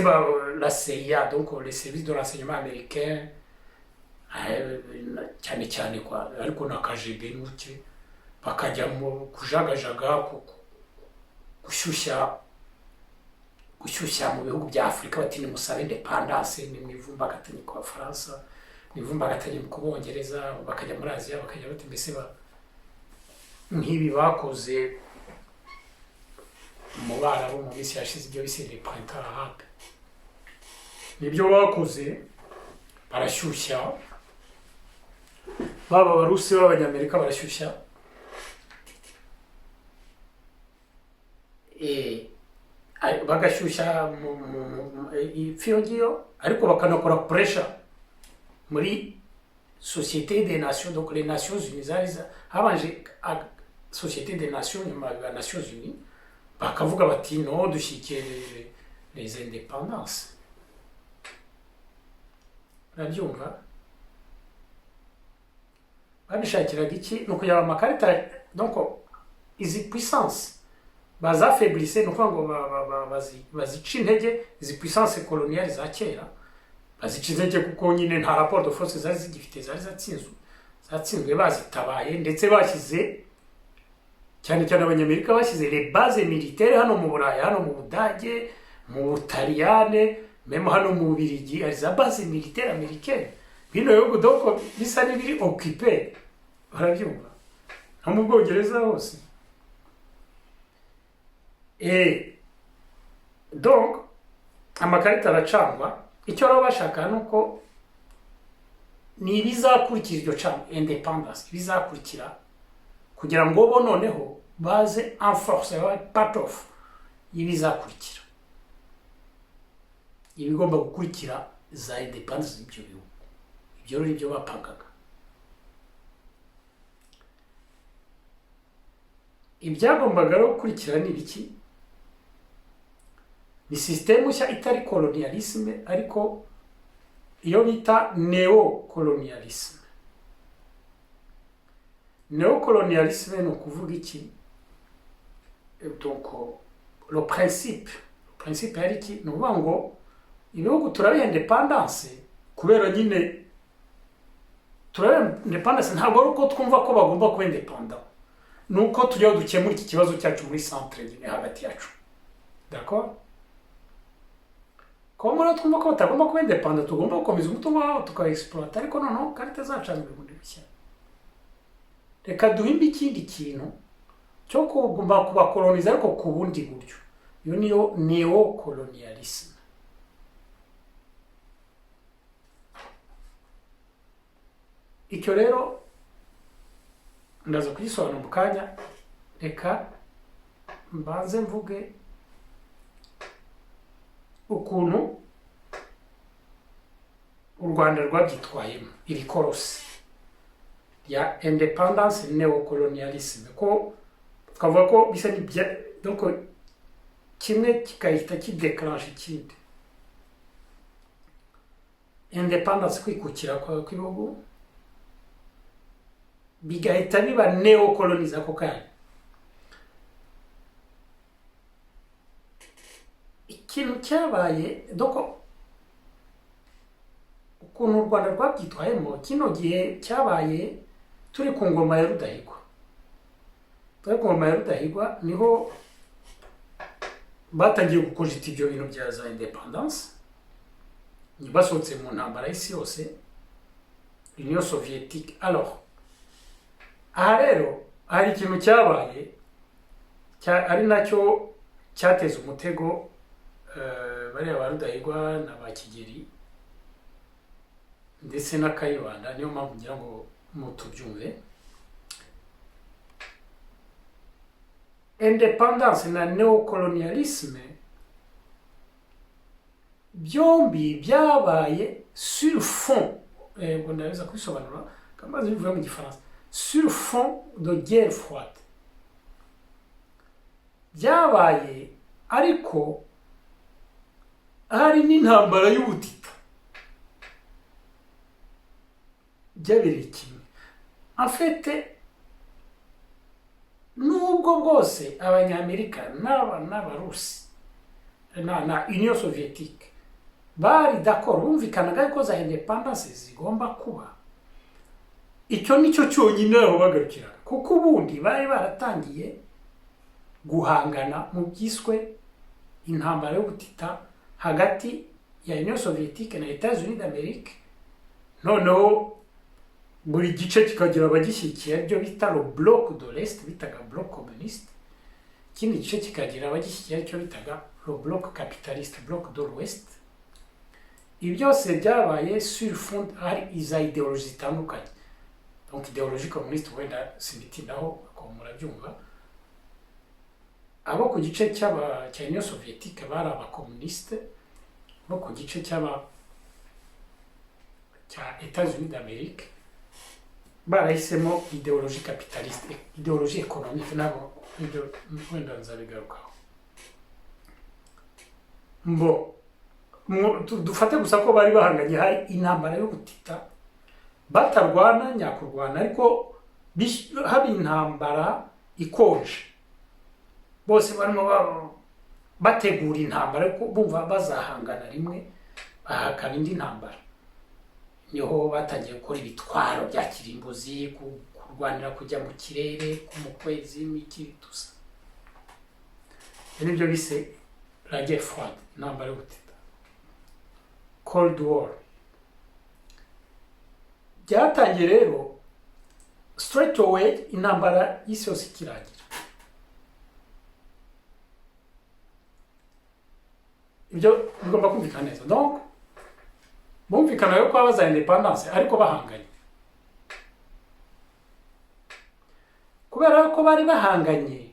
la CIA, donc les services de renseignement américains, cyane cyane kwa, ariko na KGB n'uke bakajya mu kujagajaga gushyushya mu bihugu bya Afurika, bati ni musabe independence, ni mwivumbagatanye ku Bafaransa, mwivumbagatanye ku Bongereza, bakajya muri Aziya, bakajya bati mbese nk'ibi bakoze mu Barabu mu minsi yashize, ibyo bise les printemps arabes, nibyo bakoze, barashyushya, baba abarusi b'abanyamerika barashyushya, bagashyushya ifiyo ngiyo, ariko bakanakora pressure muri Société des Nations, donc les Nations Unies, habanje Société des Nations nyuma ya Nations Unies, bakavuga bati no dushyikiye les indépendances. Urabyumva? Babishakiraga iki? Ni ukugira amakarita, donc izi puissance bazafaiblisse, ni ukuvuga ngo bazica intege izi puissance coloniale za kera, bazica intege kuko nyine nta rapport de force zari zigifite, zari zatsinzwe bazitabaye, ndetse bashyize cyane cyane abanyamerika bashyize les bases militaires hano mu Burayi, hano mu Budage, mu Butaliyane, même hano mu Bubiligi, ari za bases militaires américaines. Bino bihugu donc bisa n'ibiri occupé, barabyumva, no mu Bwongereza hose. Donc amakarita aracangwa, icyo rero bashaka nuko ni ibizakurikira iryo cangwa independence, bizakurikira kugira ngo bo noneho baze en force, part of ibizakurikira, ibigomba gukurikira za independence y'ibyo bihugu. Ibyo rero nibyo bapangaga. ibyagombaga rero gukurikira ni ibiki? Ni sisitemu nshya itari colonialisme ariko iyo bita neocolonialisme. Neocolonialisme ni ukuvuga iki? Donc le principe yari iki? Ni ukuvuga ngo ibihugu turabiha independence kubera nyine turabiha independence, ntabwo ari uko twumva ko bagomba kuba independent, ni uko tujyaho dukemura iki kibazo cyacu muri centre nyine hagati yacu. D'accord? Ko muri twumva ko batagomba kuba independent, tugomba gukomeza umutungo wabo tukaexploiter, ariko noneho karite zacanye ibindi bishya. Reka duhimbe ikindi kintu cyo kugomba kubakoloniza ariko ku bundi buryo. Iyo niyo neocolonialisme. Icyo rero ndaza kugisobanura mu kanya. Reka mbanze mvuge ukuntu u Rwanda rwabyitwayemo iri korosi ya independence neocolonialisme, ko twavuga ko bisa n'ibya donc kimwe kikahita kideclenche ikindi. Independence kwikukira kw'ibihugu bigahita biba neocoloniza ako kanya. Ikintu cyabaye doko ukuntu u Rwanda rwabyitwayemo kino gihe cyabaye turi ku ngoma ya Rudahigwa. Turi ku ngoma ya Rudahigwa niho batangiye gukojita ibyo bintu bya za independence, basohotse mu ntambara y'isi yose, Union Soviétique. Alors aha rero hari ikintu cyabaye ari nacyo cyateza umutego bariya ba Rudahigwa na ba Kigeli ndetse na Kayibanda. Niyo mpamvu ngira ngo mutubyumve. Independence na neocolonialisme byombi byabaye sur fond, ngo ndabiza kubisobanura kamaze bivuye mu gifaransa, sur fond de guerre froide. Byabaye ariko hari n'intambara y'ubutita byabereye kimwe. En fait nubwo bwose abanyamerika n'abarusi na Union Soviétique bari d'accord, bumvikanaga ko za independence zigomba kuba, icyo nicyo cyonyine aho bagarukiraga, kuko ubundi bari baratangiye guhangana mu byiswe intambara y'ubutita hagati ya Union Soviétique na États-Unis d'Amérique. Noneho buri gice kikagira abagishyigikiye, ibyo bita le bloc de l'Est, bitaga bloc communiste. Ikindi gice kikagira abagishyigikiye, icyo bitaga le bloc capitaliste, bloc de l'Ouest. Ibi byose byabaye sur fond hari iza ideologie zitandukanye. Donc idéologie communiste wenda simbitindaho ko murabyumva. Abo ku gice cya Union Soviétique bari abakomuniste, no ku gice cya États-Unis d'Amérique barahisemo idéologie capitaliste, idéologie économique. Nabo ibyo wenda nzabigarukaho. Mbo dufate gusa ko bari bahanganye, hari intambara y'ubutita, batarwana nyakurwana ariko haba intambara ikonje, bose barimo bategura intambara ariko bumva bazahangana rimwe, hakaba indi ntambara. Niho batangiye gukora ibitwaro bya kirimbuzi, kurwanira kujya mu kirere, mu kwezi, n'iki tusa. Nibyo bise la guerre froide, intambara y'ubutita, Cold War. Byatangiye rero straight away intambara y'isi yose ikirangira. Ibyo bigomba kumvikana neza. Donc bumvikana yo kwabaza independence ariko bahanganye. Kubera ko bari bahanganye,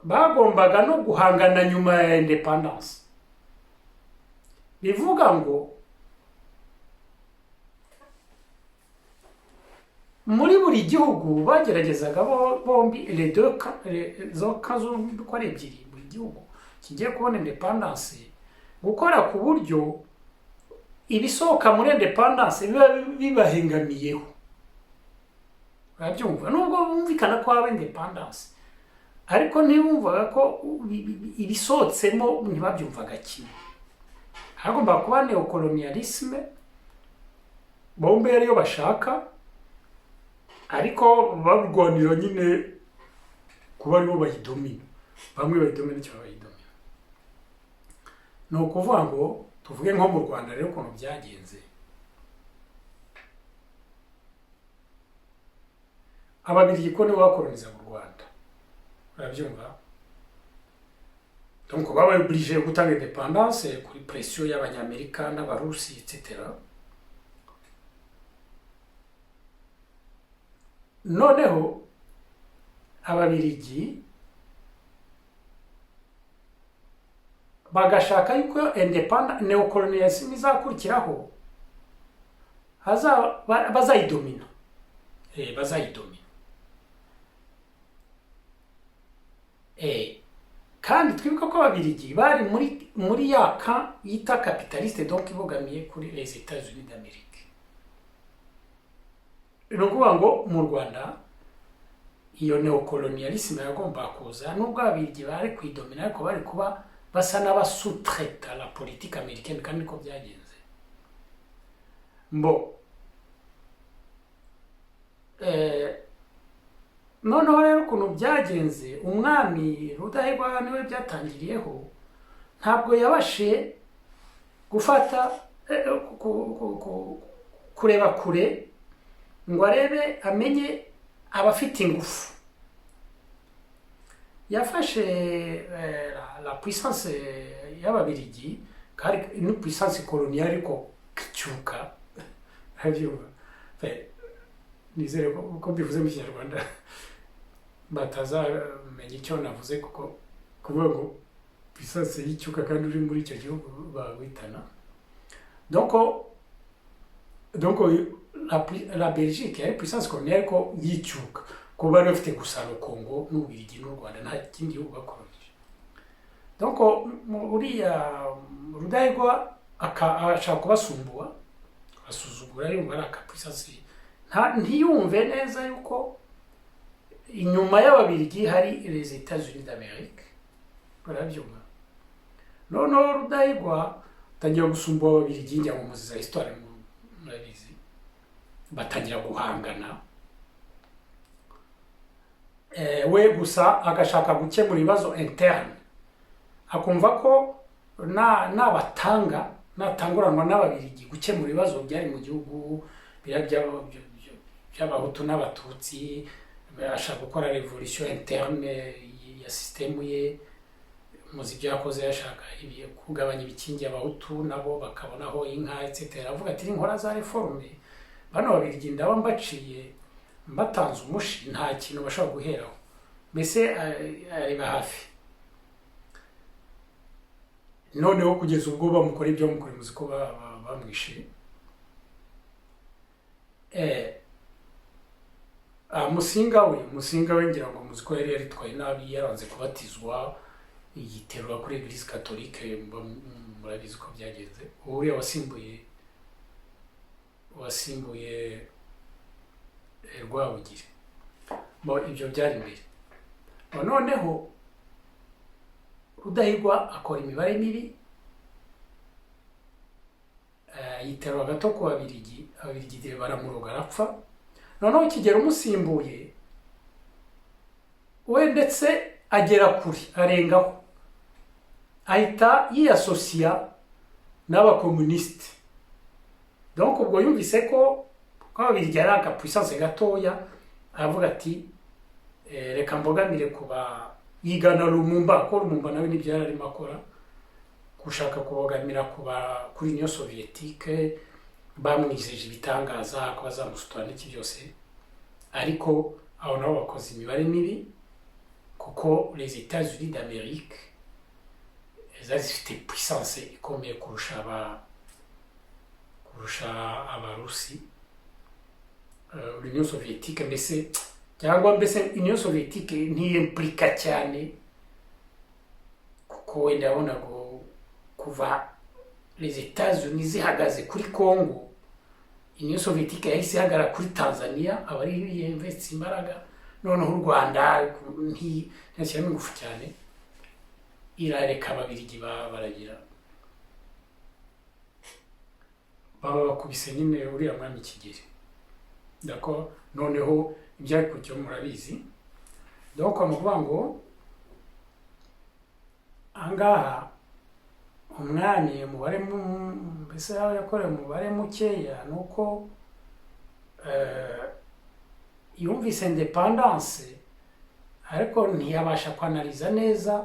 bagombaga no guhangana nyuma ya independence. Bivuga ngo muri buri gihugu bageragezaga bombi izo ka zombi uko ari ebyiri buri gihugu kigiye kubona independence gukora ku buryo ibisohoka muri independence biba bibahengamiyeho. urabyumva nubwo bumvikana ko haba independence ariko ntibumvaga ko ibisohotsemo ntibabyumvaga kimwe. hagomba kuba neocolonialisme bombi ariyo bashaka ariko barwanira nyine kuba aribo bayidomina, bamwe bayidomina cyangwa bayidomina. ni ukuvuga ngo tuvuge nko mu Rwanda rero ukuntu byagenze. ababiligi ko nibo bakoloniza mu Rwanda, urabyumva, donc babaye obligé gutanga independance kuri pression y'abanyamerika n'abarusi etc. noneho ababiligi bagashaka yuko neocolonialism izakurikiraho bazayidomina. bazayidomina kandi twibuka ko ababiligi bari muri ya ka yita capitaliste, donc ibogamiye kuri les États-Unis d'Amérique. ni ukuvuga ngo mu Rwanda iyo neocolonialisme yagomba kuza nubwo ababiligi bari kwidomina ariko bari kuba basa n'abasutreta la politique américaine, kandi niko byagenze. noneho rero ukuntu byagenze, umwami Rudahigwa niwe byatangiriyeho, ntabwo yabashe gufata kureba kure ngo arebe amenye abafite ingufu. yafashe la puissance y'ababiligi kandi ni puissance coloniale ariko kicyuka. habyumva nizere ko bivuze mu Kinyarwanda batazamenya icyo navuze, kuko kuvuga ngo puissance y'icyuka kandi uri muri icyo gihugu bawitana. donc la Belgique yari puissance coloniale ko yicyuka, ko bari bafite gusa no Congo n'Ububiligi n'u Rwanda, nta kindi gihugu bakolonije. donc uriya Rudahigwa ashaka kubasumbua, asuzugura, yumva ari akapuissance, ntiyumve neza yuko inyuma y'ababiligi hari les États-Unis d'Amérique. barabyumva. noneho Rudahigwa atangira gusumbua ababiligi, njya mu muzi za histoire murabizi, batangira guhangana. we gusa agashaka gukemura ibibazo interne, akumva ko natanguranwa n'ababiligi gukemura ibibazo byari mu gihugu by'abahutu n'abatutsi, ashaka gukora revolution interne ya système ye. muzi ibyo yakoze, yashaka kugabanya ibikingi abahutu nabo bakabonaho inka etc. avuga ati inkora za reforme bano bababiligi ndaba mbaciye mbatanze umushi, nta kintu bashobora guheraho, mbese areba hafi. noneho kugeza ubwo bamukora ibyo bamukora, muzi ko bamwishe. musinga we ngira ngo muzi ko yari yaritwaye nabi, yaranze kubatizwa, yiterura kuri Eglise Catholique. murabizi ko byagenze. uriya wasimbuye Rwabugiri. ibyo byari imbere. noneho Rudahigwa akora imibare mibi, yiterura gato ku ababiligi baramuroga arapfa. noneho Kigeli umusimbuye we ndetse agera kuri arengaho, ahita yiyasosiya n'abakomunisite. donc ubwo yumvise ko ababiligi ari agapuissance gatoya, aravuga ati reka mbogamire kuba yigana Lumumba, ko Lumumba nawe nibyo yari arimo akora, gushaka kubogamira kuri Union Soviétique. bamwijeje ibitangaza ko bazamusutura n'iki byose, ariko aho nabo bakoze imibare mibi, kuko les États-Unis d'Amérique zari zifite puissance ikomeye kurusha abarusi. l'Union soviétique mbese cyangwa mbese Union soviétique ntiyimplika cyane kuko wenda yabonaga kuva les États-Unis zihagaze kuri Congo, Union soviétique yahise ihagarara kuri Tanzania, aba ari yinvesti imbaraga, noneho u Rwanda ntashyiramo ingufu cyane, irareka ababiligi baragira baba bakubise nyine uriya mwami Kigeli. D'accord, noneho ibyakurikiyeho murabizi. Donc mu kuvuga ngo ahangaha umwami umubare mbese yakoreye umubare mukeya nuko yumvise independance ariko ntiyabasha kwanaliza neza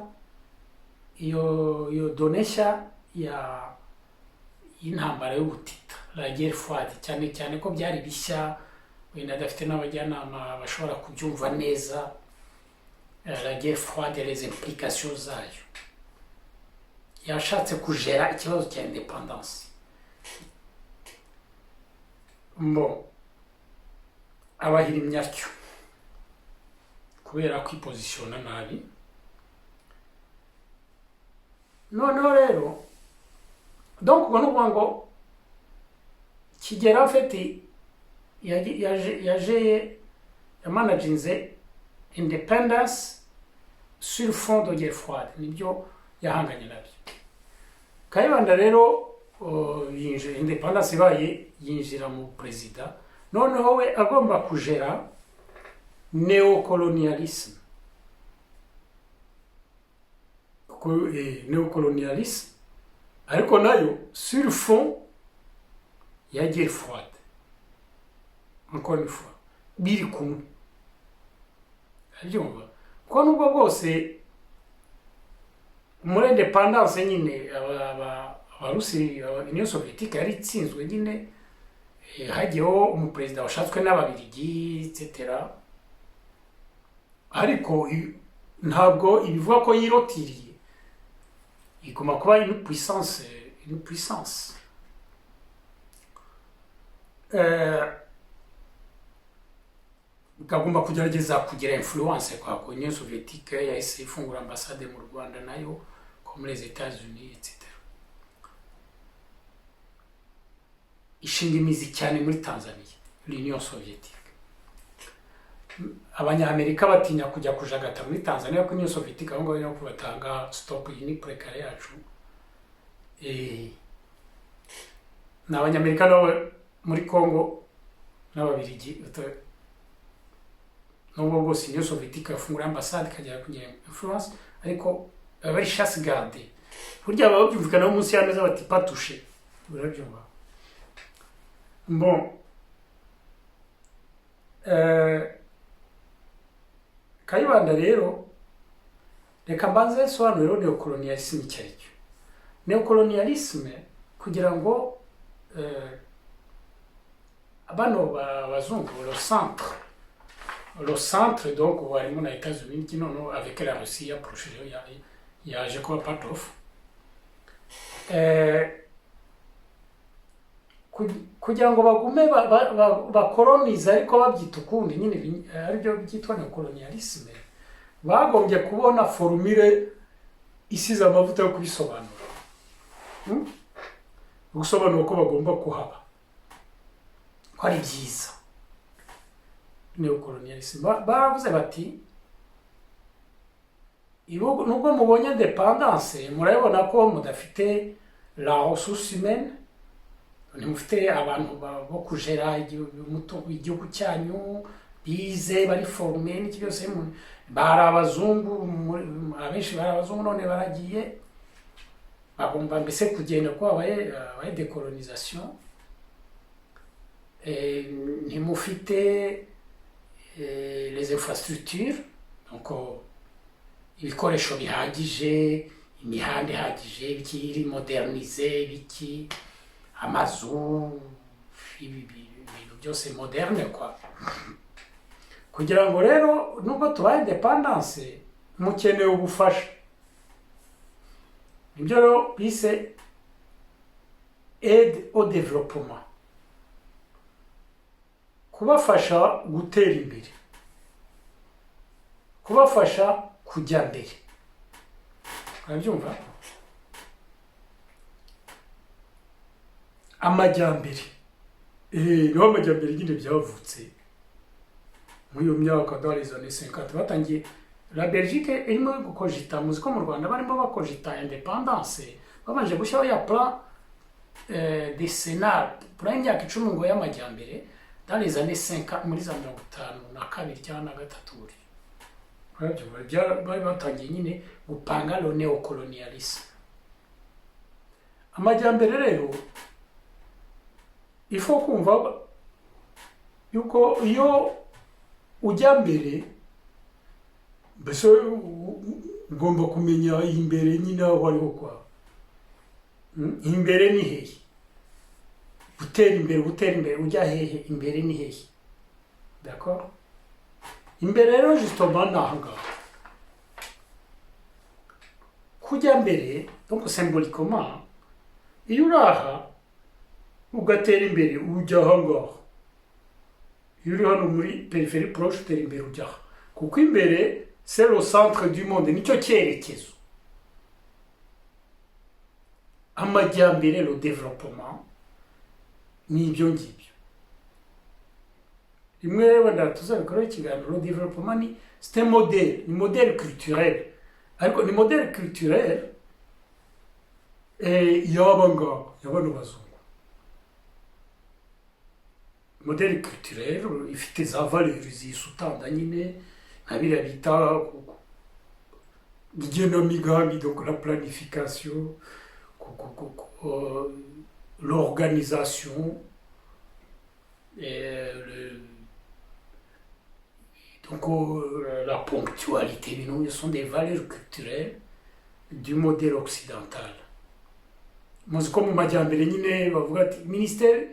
iyo doneshya y'intambara y'ubutita, la guerre froide, cyane cyane ko byari bishya, wenda adafite n'abajyanama bashobora kubyumva neza, la guerre froide les implications zayo. Yashatse kugera ikibazo cya independance. Mbo abahira imyatyo kubera kwipozisiona nabi. Noneho rero donc ubwo nukuvuga ngo Kigeli afite yamanaginze independence sur fond de guerre froide, nibyo yahanganye nabyo. Kayibanda rero yinjira independence ibaye yinjira mu perezida, noneho we agomba kugera neocolonialisme. Neocolonialisme ariko nayo sur fond ya guerre froide, encore une fois biri kumwe, abyumva ko nubwo bwose muri independence nyine abarusi Union soviétique yari itsinzwe nyine, hagiyeho umuperezida washatswe n'ababiligi etc, ariko ntabwo ibivuga ko yirotiriye, igomba kuba une puissance. Ikagomba kugerageza kugira influence kwa Union soviétique yahise ifungura ambassade mu Rwanda nayo comme les États-Unis etc. Ishinga imizi cyane muri Tanzania, l'Union soviétique. Abanyamerika batinya kujya kujagata muri Tanzania ko Union soviétique aho ngaho kubatanga stop yini prekare yacu. N'abanyamerika nabo muri Congo n'ababiligi nubwo bwose Union soviétique yafungura ambassade ikagera kugira influence, ariko bari chasse garde, burya babyumvikana munsi y'ameza bati patushe, urabyumva. Bon Kayibanda rero reka mbanze sobanuriro neocolonialisme icyo ari cyo. Neocolonialisme kugira ngo abano bazungu le centre donc harimo na États-Unis qui non avec la Russie approché yaje kuba part of kugira ngo bagume bakoloniza ariko babyita ukundi nyine aribyo byitwa neocolonialisme, bagombye kubona formule isize amavuta yo kubisobanura, gusobanura ko bagomba kuhaba ko ari byiza. Neocolonialisme baravuze bati nubwo mubonye independance murabona ko mudafite la ressource humaine, ntimufite abantu bo kugera igihugu cyanyu bize bari forme n'iki byose, bari abazungu, abenshi bari abazungu none baragiye, bagomba mbese kugenda ko habaye décolonisation. Ntimufite les infrastructures, donc ibikoresho bihagije, imihanda ihagije, bikiri modernize, biki amazu, ibintu byose moderne kwa. Kugira ngo rero nubwo tubaye independence mukeneye ubufasha, nibyo rero bise aide au développement, kubafasha gutera imbere, kubafasha kujya mbere. Urabyumva? Amajyambere, niho amajyambere nyine byavutse muri iyo myaka dans les années 50 batangiye. La Belgique irimo gukojita, muzi ko mu Rwanda barimo bakojita independance, babanje gushyiraho ya plan décennal, plan y'imyaka 10 ngo y'amajyambere dans les années 50, muri za 52 cyangwa na gatatu. Bari batangiye nyine gupanga le néocolonialisme. Amajyambere rero il faut kumva yuko iyo ujya mbere mbese ugomba kumenya imbere nyine aho ariho kwa imbere ni hehe, gutera imbere ujya hehe, imbere ni hehe. D'accord? Imbere rero justement nahanga kujya mbere, donc symboliquement iyo uraha ugatera imbere ujya ahangaha, iyo uri hano muri périphérie proche utera imbere ujya aha, kuko imbere c'est le centre du monde, nicyo cyerekezo. Amajyambere, le développement ni ibyo ngibyo. Rimwe wenda tuzabikoraho ikiganiro. Le développement ni c'est un modèle, ni modèle culturel, ariko ni modèle culturel y'abanga y'abano bazungu. Modèle culturel ifite za valeurs zisutanda nyine nka biriya bita igenamigambi, donc la planification, l'organisation, donc la ponctualité. Ce sont des valeurs culturelles du modèle occidental. Muzi ko mu majyambere nyine bavuga ati ministère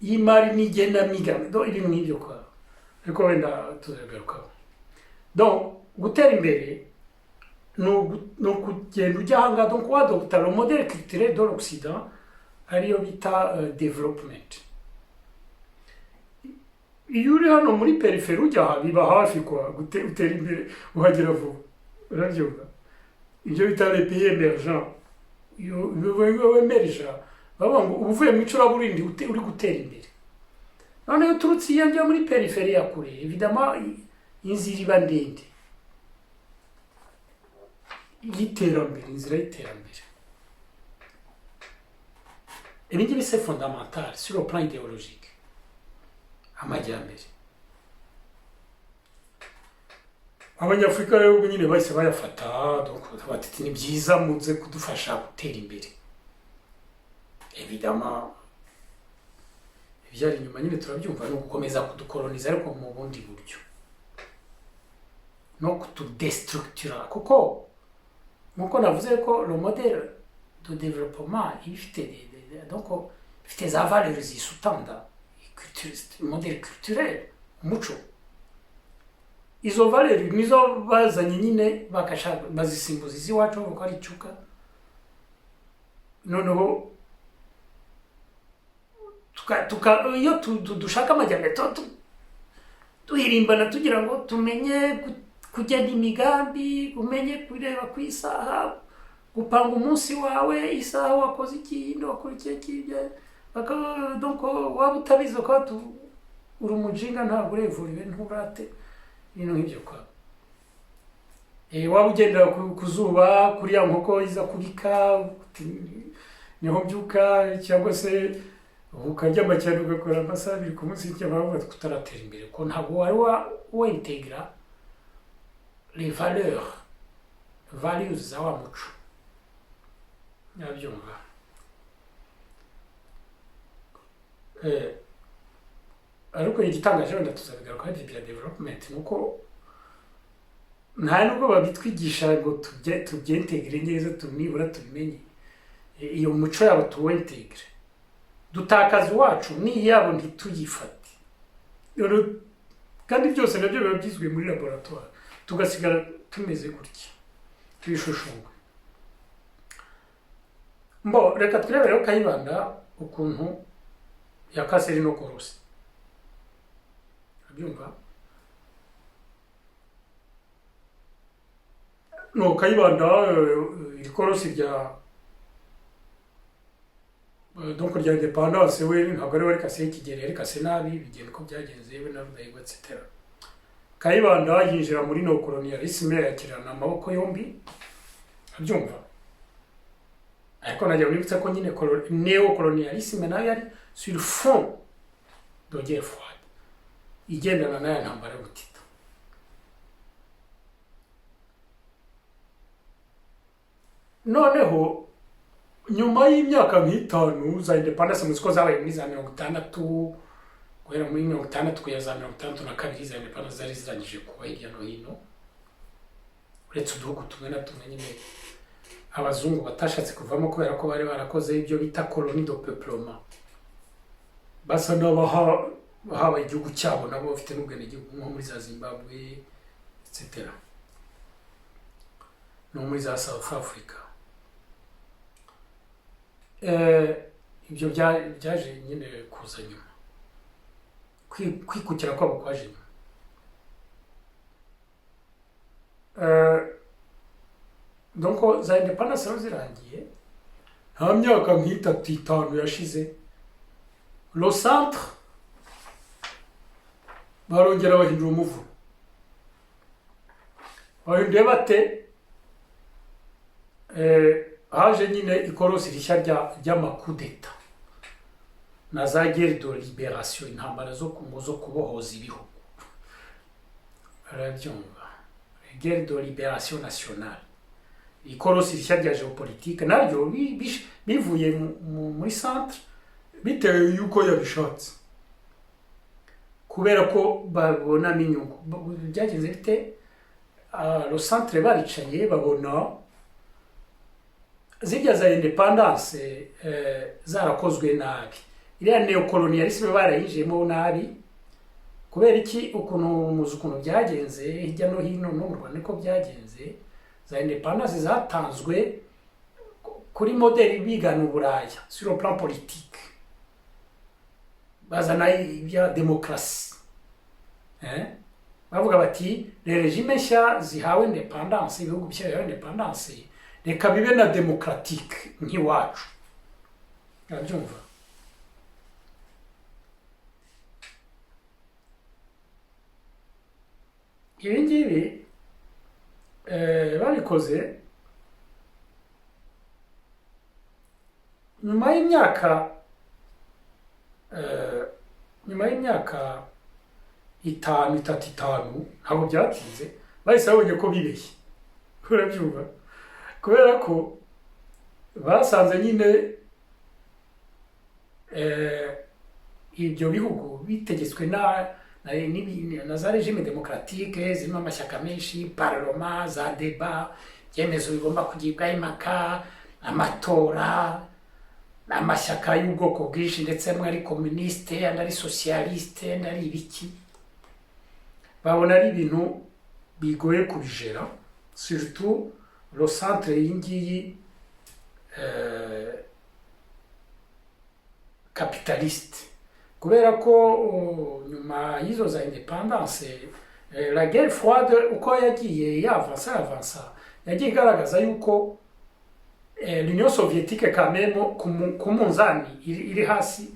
y'imari n'igenamigambi, donc ibintu nk'ibyo kwa, ariko wenda tuzagarukaho. Donc gutera imbere no kugenda ujya ahangaha, donc wadopta le modèle culturel de l'Occident ariyo bita development. Iyo uri hano muri periphérie ujya aha biba hafi kwa utera imbere uhagera vuba. Urabyumva? Ibyo bita les pays émergents. Iyo emerja baba ngo uvuye mu icuraburindi uri gutera imbere. None iyo turutse iyo njya muri periphérie ya kure, évidemment inzira iba ndende y'iterambere, inzira y'iterambere. Ibi ngibi c'est fondamental sur le plan idéologique. Amajyambere abanyafurika rero nyine bahise bayafata, donc bati ni byiza muze kudufasha gutera imbere. Évidemment ibyari inyuma nyine turabyumva, no gukomeza kudukoloniza ariko mu bundi buryo, no kutudestructura, kuko nkuko navuze ko le modèle de développement ifite donc ifite za valeurs zisutanda, modèle culturel, umuco. Izo valeurs nizo bazanye nyine bakashaka bazisimbuza iziwacu kuko ari icuka. Noneho iyo dushaka amajyambere duhirimbana tugira ngo tumenye kugena imigambi, umenye kureba ku isaha, gupanga umunsi wawe, isaha wakoze iki, wakora iki, donc waba utabizi ko uri umujinga ntabwo urevuriwe, nturate ibintu nk'ibyo kwa. Waba ugendera ku zuba, kuri ya nkoko iza kubika niho byuka, cyangwa se ukaryama cyane ugakora amasaha 2 ku munsi cyangwa kutaratera imbere, ko ntabwo wari wintegra les values za wa muco. Nabyumva. Ariko igitangaje wenda tuzabigaruka hari bya development, nuko nta nubwo babitwigisha ngo tubyentegre neza, tunibura tubimenye iyo muco yabo tuwentegre. Dutakaza wacu ni yabo ntituyifate, kandi byose nabyo biba byizwe muri laboratoire, tugasigara tumeze gutya twishushungwe. Mbo reka turebere Kayibanda ukuntu yakase rino korosi. urabyumva no Kayibanda ikorosi rya donc rya independance we ntabwo ari we rikase Kigeli rikase nabi bigenda uko byagenze yewe na Rudahigwa etc. Kayibanda yinjira muri no colonialisme yakirana amaboko yombi abyumva ariko najya uributsa ko nyine neo-colonialisme nayo yari sur fond de guerre froide igendana n'aya ntambara y'ubutita. Noneho nyuma y'imyaka nk'itanu za independence mu ziko zabaye muri za 60 guhera muri 60 kugeza za 62 za independence zari zirangije kuba hirya no hino uretse uduhugu tumwe na tumwe nyine abazungu batashatse kuvamo kubera ko bari barakoze ibyo bita colonie de peuplement basa n'abaha igihugu cyabo nabo bafite n'ubwenegihugu nko muri za Zimbabwe etc. no muri za South Africa. Ibyo byaje nyine kuza nyuma kwikukira kwabo kwaje nyuma. Donc za independence zirangiye nta myaka nk'itatu itanu yashize le centre barongera bahindura umuvu bahinduye bate haje nyine ikorosi rishya ry'amakudeta na za guerre de libération intambara zo kubohoza ibihugu arabyumva guerre de libération nationale ikorosi rishya rya géopolitique naryo bivuye muri centre bitewe yuko yabishatse kubera ko babona inyungu byagenze bite le centre baricaye babona zirya za independence zarakozwe nabi iriya neocolonialisme barayinjiyemo nabi kubera iki ukuntu byagenze hirya no hino no mu Rwanda ko byagenze za independence zatanzwe kuri modeli bigana Uburaya sur le plan politique bazana ibya démocratie bavuga bati les régimes nshya zihawe independence ibihugu bishya bihawe independence reka bibe na démocratique nk'iwacu urabyumva. Ibi ngibi babikoze nyuma y'imyaka itanu ntabwo byatinze bahise babonye ko bibeshye urabyumva kubera ko basanze nyine ibyo bihugu bitegetswe na za regime démocratique zirimo amashyaka menshi parlement za débat byemezo bigomba kugibwaho impaka amatora amashyaka y'ubwoko bwinshi ndetse amwe ari communiste andi ari socialiste andi ari ibiki babona ari ibintu bigoye kubijera surtout le centre y'ingiyi capitaliste kubera ko nyuma y'izo za independence la guerre froide uko yagiye yavansa yagiye igaragaza yuko l'Union soviétique quand même ku munzani iri hasi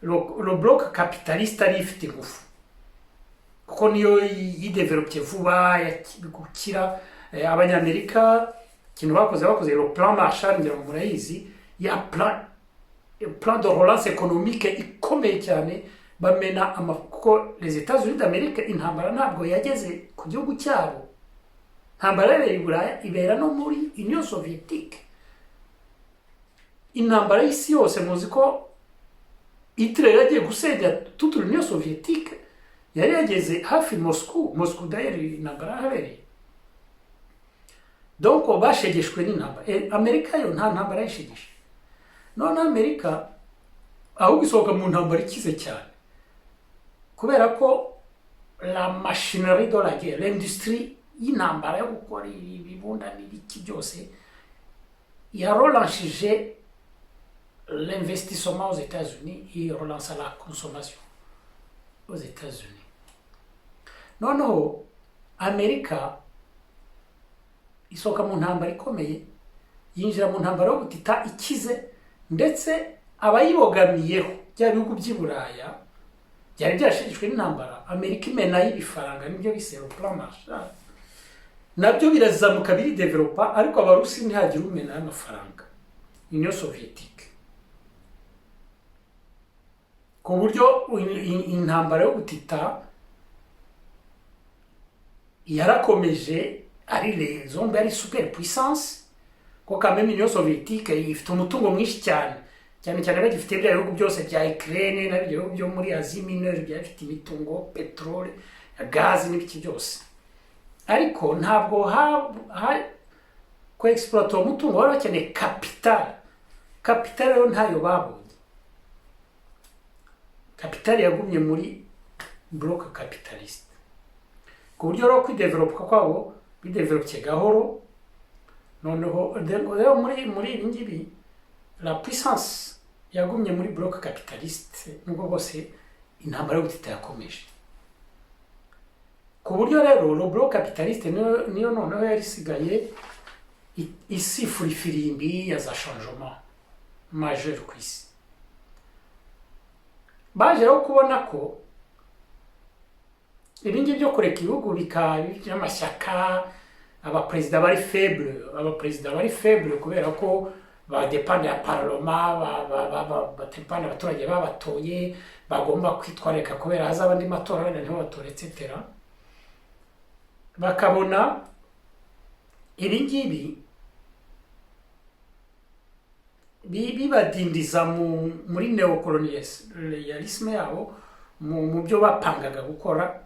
le bloc capitaliste ari ifite ingufu kuko niyo yidevelopye vuba gukira abanyamerika ikintu bakoze le plan Marshall ngira ngo murayizi ya plan de relance économique ikomeye cyane bamena kuko les États-Unis d'Amérique intambara ntabwo yageze ku gihugu cyabo intambara y'Iburaya ibera no muri Union soviétique intambara y'isi yose muzi ko Hitler yagiye gusenya toute l'Union soviétique yari yageze hafi Moscou d'ailleurs intambara yahabereye donc bashegeshwe n'intambara Amerika yo nta ntambara yishegeshe none Amerika ahubwo isohoka mu ntambara ikize cyane kubera ko la machinerie de la guerre l'industrie y'intambara yo gukora ibibunda n'ibiki byose yarolanshije l'investissement aux États-Unis et relance la consommation aux États-Unis noneho amerika isohoka mu ntambara ikomeye, yinjira mu ntambara yo gutita ikize, ndetse abayibogamiyeho bya bihugu by'i Buraya byari byashishijwe n'intambara, amerika imenayo ibifaranga, nibyo bise plan Marshall, nabyo birazamuka biridevelopa, ariko abarusi ntihagire umenayo amafaranga, Union Soviétique, ku buryo intambara yo gutita yarakomeje, ari zombi ari super puissance, ko quand même Union Soviétique ifite umutungo mwinshi cyane cyane bagifite bya bihugu byose bya Ukraine na bihugu byo muri Asie Mineure byafite imitungo, petrole, gaz n'ibiki byose, ariko ntabwo ko exploiter umutungo wari bakeneye capital yo ntayo babonye. Capital yagumye muri bloc capitaliste, ku buryo rero kwidevelopa kwabo bidevelopye gahoro. Noneho rero muri ibi ngibi la puissance yagumye muri bloc capitaliste, nubwo bose intambara yo gutita yakomeje, ku buryo rero le bloc capitaliste niyo noneho yari isigaye isifura ifirimbi ya za changement majeur ku isi. Baje rero kubona ko ibingi byo kureka ibihugu by'amashyaka, abaperezida bari faible kubera ko badepanda ya parlement, badepanda abaturage babatoye, bagomba kwitwareka kubera hazaba andi matora wenda ntibabatore etc. Bakabona ibingibi bibadindiza muri neocolonialisme yabo, mu byo bapangaga gukora,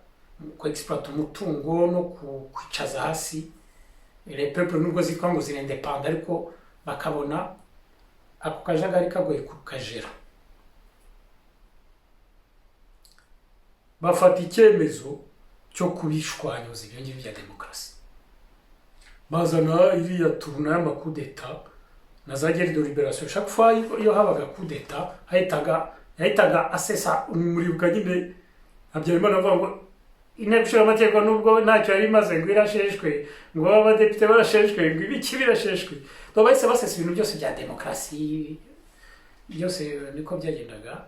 ku exploit umutungo no kwicaza hasi les peuples nubwo zitwa ngo zirindepanda, ariko bakabona ako kajagari kagoye kukajera. Bafata icyemezo cyo kubishwanyuza ibyo ngibyo bya demokarasi, bazana iriya turuna y'amacoup d'etat na za guerre de libération. Chaque fois iyo habaga coup d'etat yahitaga asesa umuribuka nyine Habyarimana avuga ngo inteko ishinga amategeko nubwo ntacyo yari imaze ngo irasheshwe, ngo abadepite barasheshwe, ngo ibiki birasheshwe, bahise basesa ibintu byose bya demokarasi byose, niko byagendaga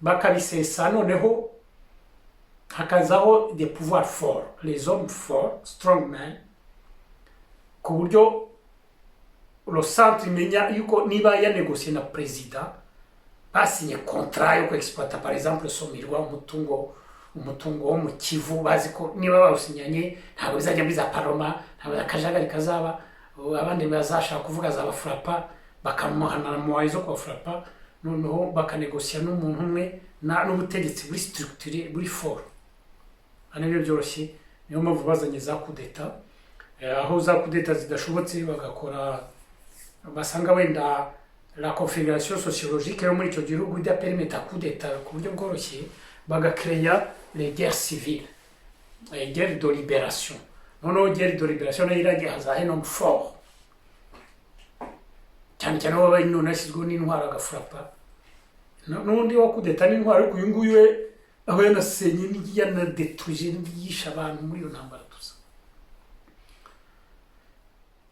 bakabisesa. Noneho hakazaho des pouvoirs forts, les hommes forts, strong men, ku buryo le centre imenya yuko niba yanegosiye na perezida basinye contrat yo kuexploiter par exemple Somirwa, umutungo wo mu Kivu, bazi ko niba bawusinyanye ntabwo bizajya muri za paroma, ntabwo akajagari kazaba, abandi bazashaka kuvuga za bafrapa bakamuhana mu wayizo kwa frapa, noneho bakanegosiya n'umuntu umwe n'ubutegetsi buri structuré buri fort. Anibyo byoroshye, niyo mpamvu bazanye za coup d'etat, aho za coup d'etat zidashobotse bagakora, basanga wenda la configuration sociologique yo muri icyo gihugu idapermeta coup d'etat ku buryo bworoshye, bagakreya les guerres civiles, les guerres de libération. Noneho guerre de libération nayo iragiye hazaho un homme fort, cyane cyane waba none ashyizweho n'intwaro agafurapa, n'undi wa coup d'etat n'intwaro, ariko uyu nguyu we aho yanasenye yanadetruije n'yisha abantu muri iyo ntambara.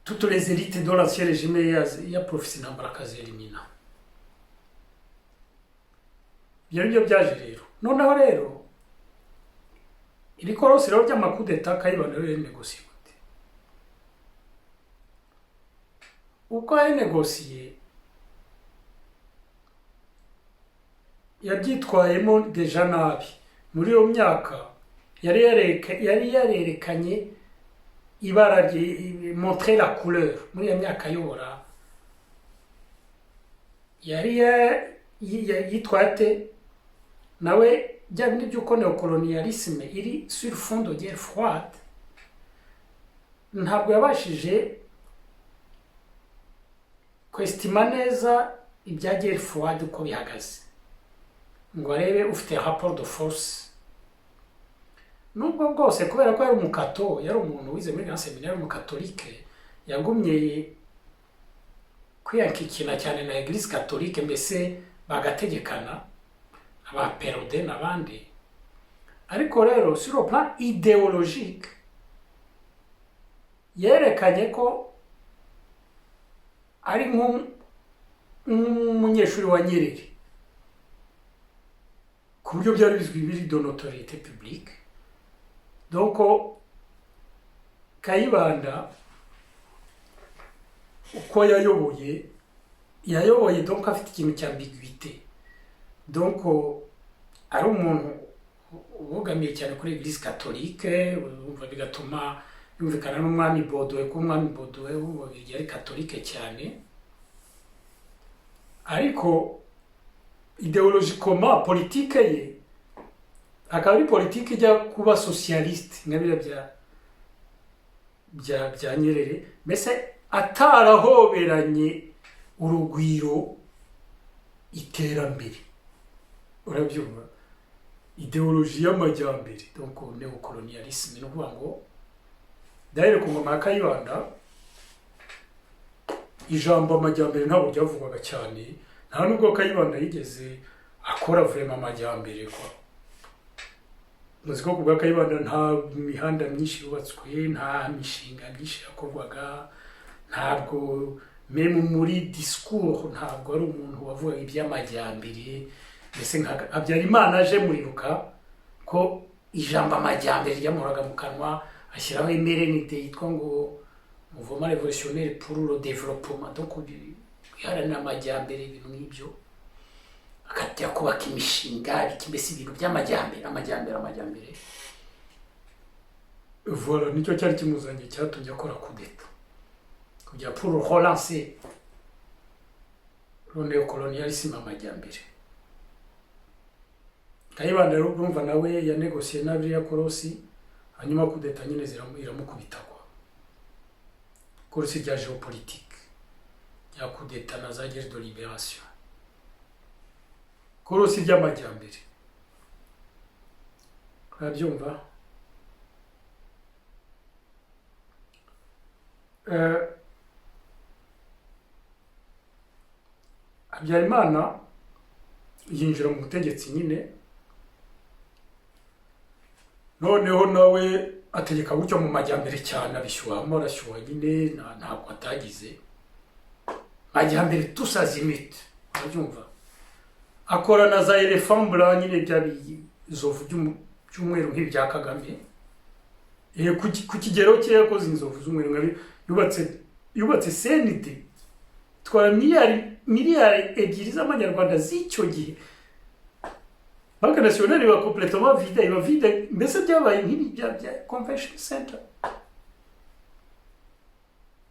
Toutes les élites de l'ancien régime ya profisi intambara akazerimina. Ibyo nibyo byaje rero. Noneho rero iri korose rero ry'amacoup d'etat Kayibanda rero yanegosiye gute? Uko yanegosiye yabyitwayemo deja nabi. Muri iyo myaka yari yarerekanye ibara montrer la couleur. Muri iyo myaka yobora yari yitwate nawe bya bindi by'uko neocolonialisme iri sur fond de guerre froide, ntabwo yabashije kwestima neza ibya guerre froide uko bihagaze, ngo arebe ufite rapport de force. Nubwo bwose kubera ko yari umukato, yari umuntu wize muri seminaire umukatolike, yagumye kwiyakikina cyane na Eglise catholique, mbese bagategekana aba Perode n'abandi, ariko rero sur le plan idéologique yerekanye ko ari nk'umunyeshuri wa Nyerere ku buryo byari bizwi biri de notoriété publique. Donc Kayibanda uko yayoboye donc afite ikintu cy'ambiguïté, donc ari umuntu ubogamiye cyane kuri Eglise catholique, umva bigatuma yumvikana n'umwami Baudouin, ko umwami Baudouin yari catholique cyane, ariko idéologiquement politique ye akaba ari politique ijya kuba socialiste nk'abira bya Nyerere, mbese atarahoberanye urugwiro iterambere, urabyumva, idéologie y'amajyambere, donc néocolonialisme. Ni ukuvuga ngo d'ailleurs ku ngoma ya Kayibanda ijambo amajyambere ntabwo ryavugwaga cyane, nta nubwo Kayibanda yigeze akora vraiment amajyambere kwa. Muzi ko kubwa Kayibanda nta mihanda myinshi yubatswe, nta mishinga myinshi yakorwaga, ntabwo meme muri discours ntabwo ari umuntu wavuga iby'amajyambere, mbese nka Habyarimana aje muribuka ko ijambo amajyambere ryamuraga mu kanwa, ashyiraho emerenite yitwa ngo mouvement révolutionnaire pour le développement, donc iharanira amajyambere, ibintu nk'ibyo, akajya kubaka imishinga, mbese ibintu by'amajyambere, amajyambere. Voilà, nicyo cyari kimuzanye cyatumye akora kudeta kujya pour relancer le néocolonialisme amajyambere. Kayibanda rero urumva nawe yanegosiye na biriya korosi, hanyuma kudeta nyine iramukubitagwa. Korosi rya géopolitique ya kudeta na za guerre de libération, korosi ry'amajyambere, urabyumva. Habyarimana yinjira mu butegetsi nyine, noneho nawe ategeka gutyo mu majyambere cyane, abishyuhamo, arashyuha nyine, ntabwo atagize majyambere tous azimuts, urabyumva. Akora na za elephant blanc nyine bya bizovu by'umweru nk'ibya Kagame, ku kigero cye yakoze inzovu z'umweru, yubatse CND twara miliyari ebyiri z'amanyarwanda z'icyo gihe. Banque nationale iba complètement vide, mbese byabaye nk'ibi bya convention center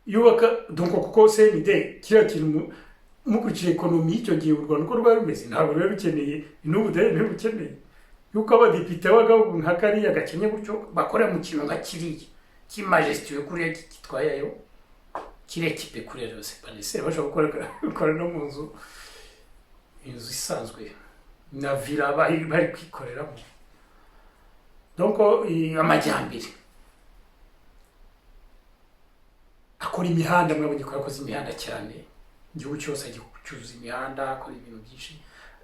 yubaka. Donc kuko CND kiriya kintu mukurikije ekonomi y'icyo gihe u Rwanda uko rwari rumeze, ntabwo rero rukeneye n'ubu ntirukeneye yuko abadepite b'agahugu nka kariya gakenye gutyo bakora mu kintu nka kiriya cy'imajesitiwe kuriya kitwayeyo kiriya kipe kuriya rwose paniseri bashobora gukora no mu nzu isanzwe na villa bari kwikoreramo. Donc amajyambere akora imihanda, mwabonye ko yakoze imihanda cyane, igihugu cyose agicuruza imihanda, akora ibintu byinshi,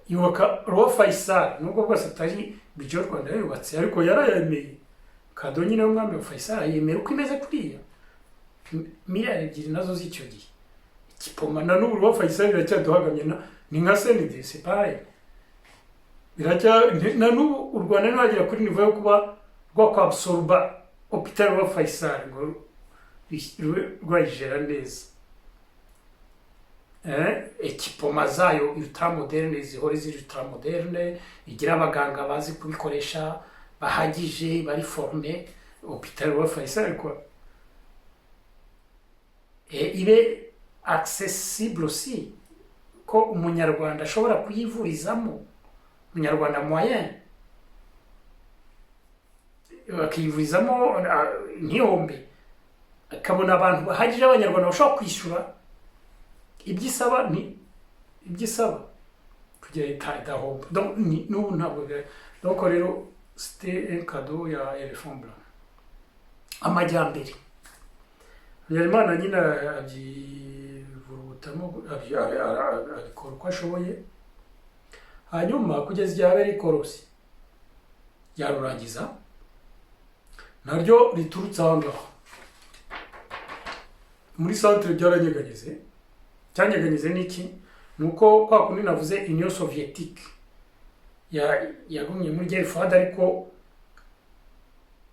yubaka Roi Faisal, nubwo bwose atari bijyo Rwanda yubatse, ariko yarayemeye kado nyine y'umwami wa Faisal, yemera uko imeze kuriya miliyari ebyiri nazo z'icyo gihe. Ikipoma na n'ubu Roi Faisal biracyaduhagamye, ni nka CND, c'est pareil, na n'ubu u Rwanda ntiwagera kuri nivo yo kuba rwakwabsorba hôpital Roi Faisal ngo rwayijera neza. Ekipoma zayo ultramoderne zihore ziri ultramoderne, igira abaganga bazi kubikoresha bahagije, bari forme. Hôpital Roi Faisal quoi, il est accessible aussi, ko umunyarwanda ashobora kuyivurizamo, umunyarwanda moyen akivurizamo ntihombe, akabona abantu bahagije abanyarwanda bashobora kwishyura ibyisaba kugira idahomba. Donc n'ubu ntabwo. Donc rero c'était un cadeau ya elephant blanc. Amajyambere Habyarimana nyine abyivurutamo, abikora uko ashoboye, hanyuma kugeza igihe abera ikorosi yarurangiza naryo riturutse aha ngaha muri centre byaranyeganyeze. Cyanyeganyeze n'iki? Ni uko kwa kundi navuze Union Soviétique yagumye muri guerre froide ariko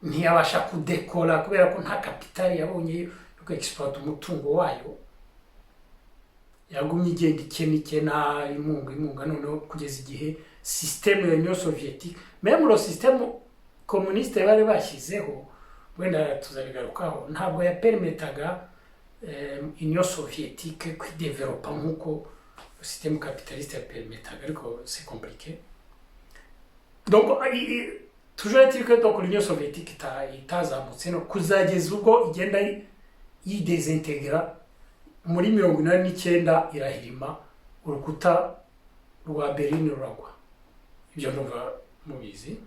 ntiyabasha kudekora kubera ko nta kapitali yabonye yo exploit umutungo wayo. Yagumye igenda ikena imunga noneho kugeza igihe système ya Union Soviétique, même le système communiste bari bashyizeho, wenda tuzabigarukaho, ntabwo yapermetaga Union Soviétique kwidevelopa nk'uko système capitaliste yapermetaga, ariko c'est compliqué. Donc toujours est-il que donc l'Union Soviétique itazamutse no kuzageza ubwo igenda yidesintegra muri 1989 irahirima urukuta rwa Berlin ruragwa. Ibyo ndumva mubizi.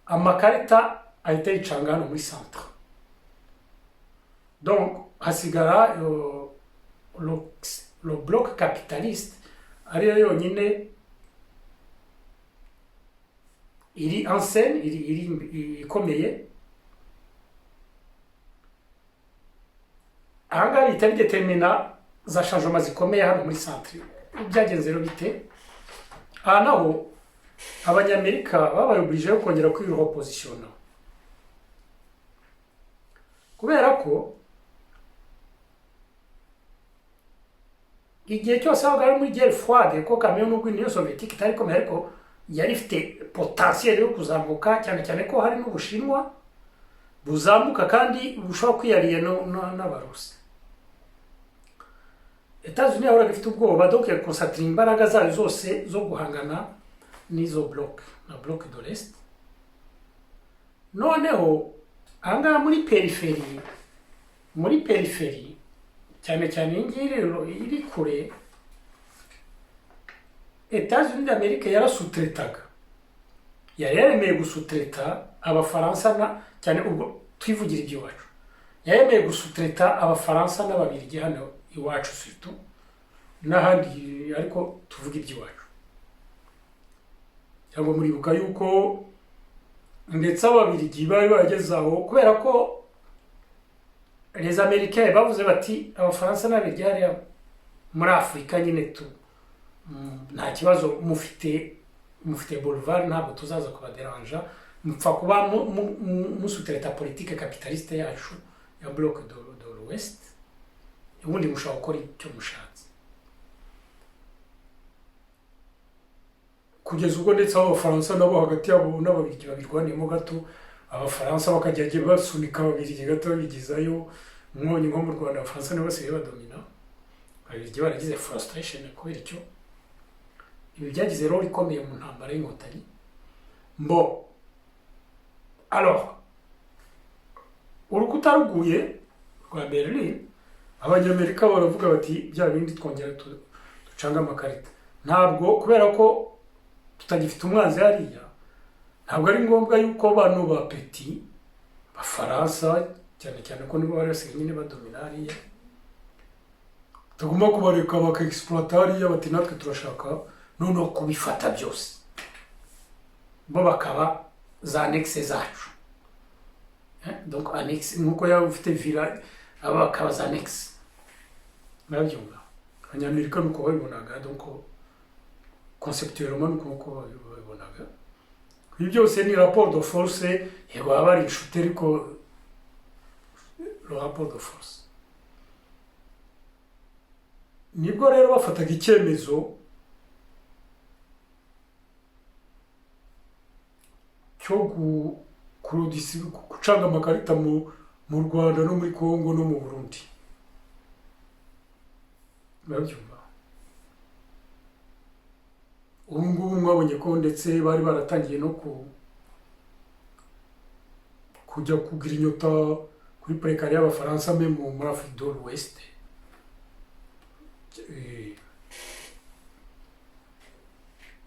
Amakarita ahita yicanga hano muri centre. Donc hasigara le bloc capitaliste ariyo yonyine iri en scène, iri ikomeye. Ahangaha bihita bidetermina za changement zikomeye hano muri centre. Byagenze rero bite? Aha naho abanyamerika babaye obligé yo kongera kwirepositiona, kubera ko igihe cyose habaga ari muri guerre froide, ko kamwe n'ubwo Union Soviétique itari komeye ariko yari ifite potentiel yo kuzamuka, cyane cyane ko hari n'Ubushinwa buzamuka kandi bushobora kwiyariye n'Abarusi. Etats-Unis yahoraga ifite ubwoba, donc yakonsatira imbaraga zayo zose zo guhangana n'izo bloc na bloc de l'Est. Noneho ahangaha muri peripherie cyane cyane ingiri iri kure, Etats-Unis d'Amérique yarasutretaga, yari yaremeye gusutreta Abafaransa na cyane ubwo twivugira iby'iwacu, yaremeye gusutreta Abafaransa n'Ababiligi hano iwacu surtout n'ahandi, ariko tuvuga iby'iwacu. Cyangwa muribuka yuko ndetse Ababiligi bari bageze aho, kubera ko les Américains bavuze bati Abafaransa n'Ababiligi hariya muri Afurika nyine nta kibazo, mufite boulevard, ntabwo tuzaza kubaderanja, mupfa kuba musutreta politique capitaliste yacu ya bloc de l'Ouest, ubundi mushobora gukora icyo mushatse. Kugeza ubwo ndetse Abafaransa nabo hagati yabo n'Ababiligi babirwaniyemo gato, Abafaransa bakajya basunika Ababiligi gato babigizayo. Mwonye nko mu Rwanda Abafaransa nabo basigaye badomina, Ababiligi baragize frustration kubera icyo. Ibi byagize rero ikomeye mu ntambara y'Inkotanyi. Bon, alors urukuta ruguye rwa Berlin, Abanyamerika baravuga bati bya bindi twongera ducanga amakarita. Ntabwo, kubera ko tutagifite umwanzi hariya, ntabwo ari ngombwa yuko bano ba petit Bafaransa cyane cyane ko nibo bari basigaye nyine badomina hariya, tugomba kubareka baka-exploiter hariya, bati natwe turashaka noneho kubifata byose, bo bakaba za annexe zacu. Donc annexe nkuko yaba ufite villa, aba bakaba za annexe. Murabyumva? Abanyamerika nuko babibonaga, donc conceptuellement nuko babibonaga. Ibi byose ni rapport de force, yego aba ari inshuti, ariko le rapport de force. Nibwo rero bafataga icyemezo cyo gucanga amakarita mu Rwanda no muri Congo no mu Burundi. Murabyumva? Ubu ngubu mwabonye ko ndetse bari baratangiye no kujya kugira inyota kuri prekari y'Abafaransa me muri Afrique de l'Ouest.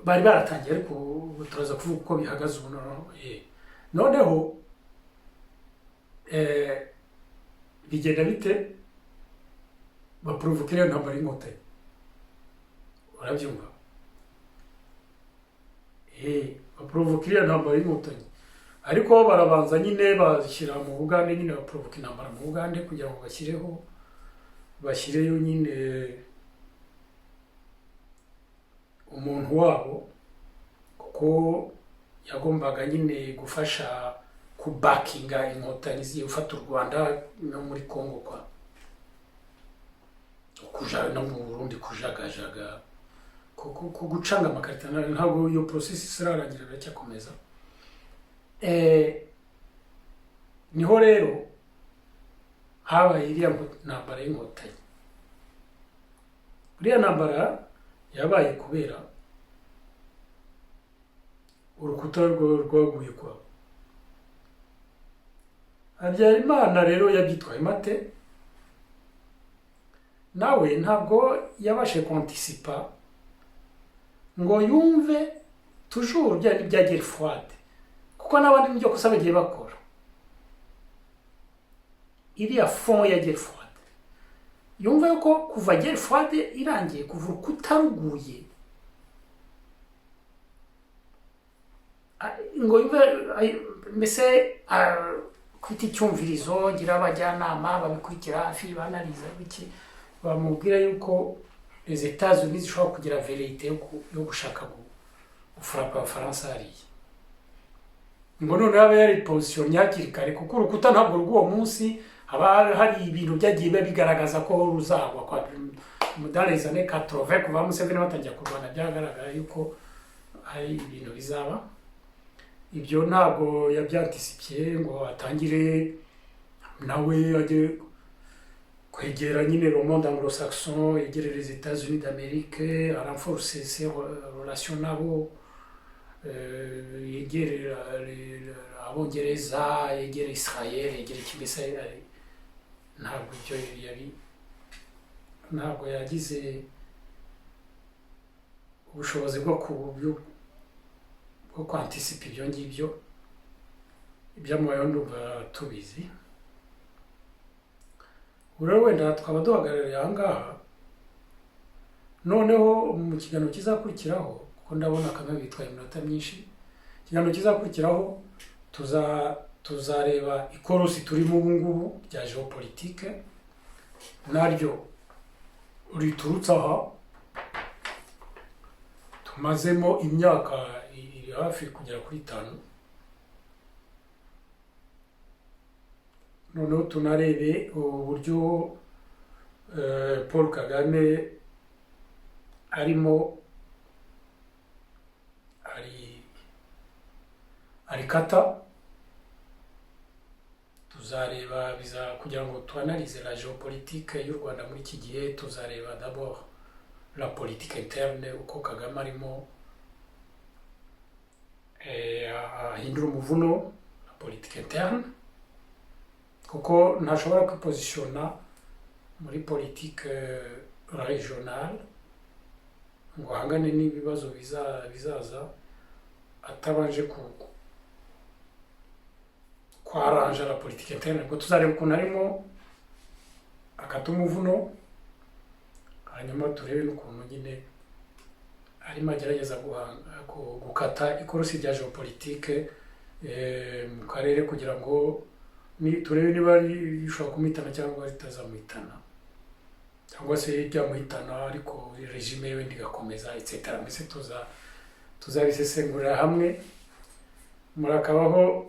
Bari baratangiye, ariko turaza kuvuga uko bihagaze ubu noneho. Bigenda bite? Baprovokera intambara y'Inkotanyi. Urabyumva? baprovoka iriya ntambara y'inkotanyi ariko bo barabanza nyine bashyira mu Bugande nyine baprovoka intambara mu Bugande kugira ngo bashyireyo nyine umuntu wabo kuko yagombaga nyine gufasha kubakinga inkotanyi zigiye gufata u Rwanda no muri Congo no mu Burundi kujagajaga gucanga amakarita ntabwo iyo process isirarangira biracyakomeza niho rero habaye iriya ntambara y'inkotanyi. Iriya ntambara yabaye kubera urukuta rwaguye kwabo. Habyarimana rero yabyitwaye mate nawe ntabwo yabashe kwantisipa ngo yumve toujours byari bya guerre froide kuko n'abandi nibyo kosa bagiye bakora. Iriya fond ya guerre froide yumva yuko kuva guerre froide irangiye kuva urukuta ruguye ngo yumve mbese kwita icyumvirizo gira abajyanama babikurikira hafi banariza biki bamubwira yuko les États-Unis zishobora kugira velléité yo gushaka gufrapa Abafaransa hariya ngo none yaba yari position hakiri kare kuko urukuta ntabwo rw'uwo munsi haba hari ibintu byagiye bigaragaza ko ruzagwa kwa dans les années 80 kuva Museveni batangira kurwana byagaragara yuko hari ibintu bizaba. Ibyo ntabwo yabyantisipiye ngo atangire nawe ajye kwegera nyine le monde anglo-saxon, yegere les États-Unis d'Amérique, renforcer ses relations nabo, yegere Abongereza, yegere Israel, yegere Kibese. Ntabwo ibyo yari ntabwo yagize ubushobozi bwo kwantisipa ibyo ngibyo. Ibyamubayeho ndumva tubizi. Rero wenda twaba duhagarariye aha ngaha noneho mu kiganiro kizakurikiraho kuko ndabona kamwe bitwaye iminota myinshi. Ikiganiro kizakurikiraho tuzareba ikorosi turimo ubu ngubu rya geopolitique naryo riturutse aha tumazemo imyaka iri hafi kugera kuri 5. Noneho tunarebe uburyo Paul Kagame arimo arikata. Tuzareba kugira ngo tuanalize la géopolitique y'u Rwanda muri iki gihe. Tuzareba d'abord la politique interne uko Kagame arimo ahindura umuvuno la politique interne kuko ntashobora kwipositiona muri politique régionale ngo ahangane n'ibibazo bizaza atabanje kwaranja la politique interne. Ngo tuzareba ukuntu arimo akata umuvuno hanyuma turebe n'ukuntu nyine arimo agerageza gukata ikorosi rya geopolitique mu karere kugira ngo turebe niba rishobora kumuhitana cyangwa ritazamuhitana cyangwa se ryamuhitana ariko regime yewe ndigakomeza etc. Mbese tuzabisesengurira hamwe murakabaho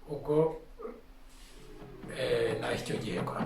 ubwo naho icyo gihe kwa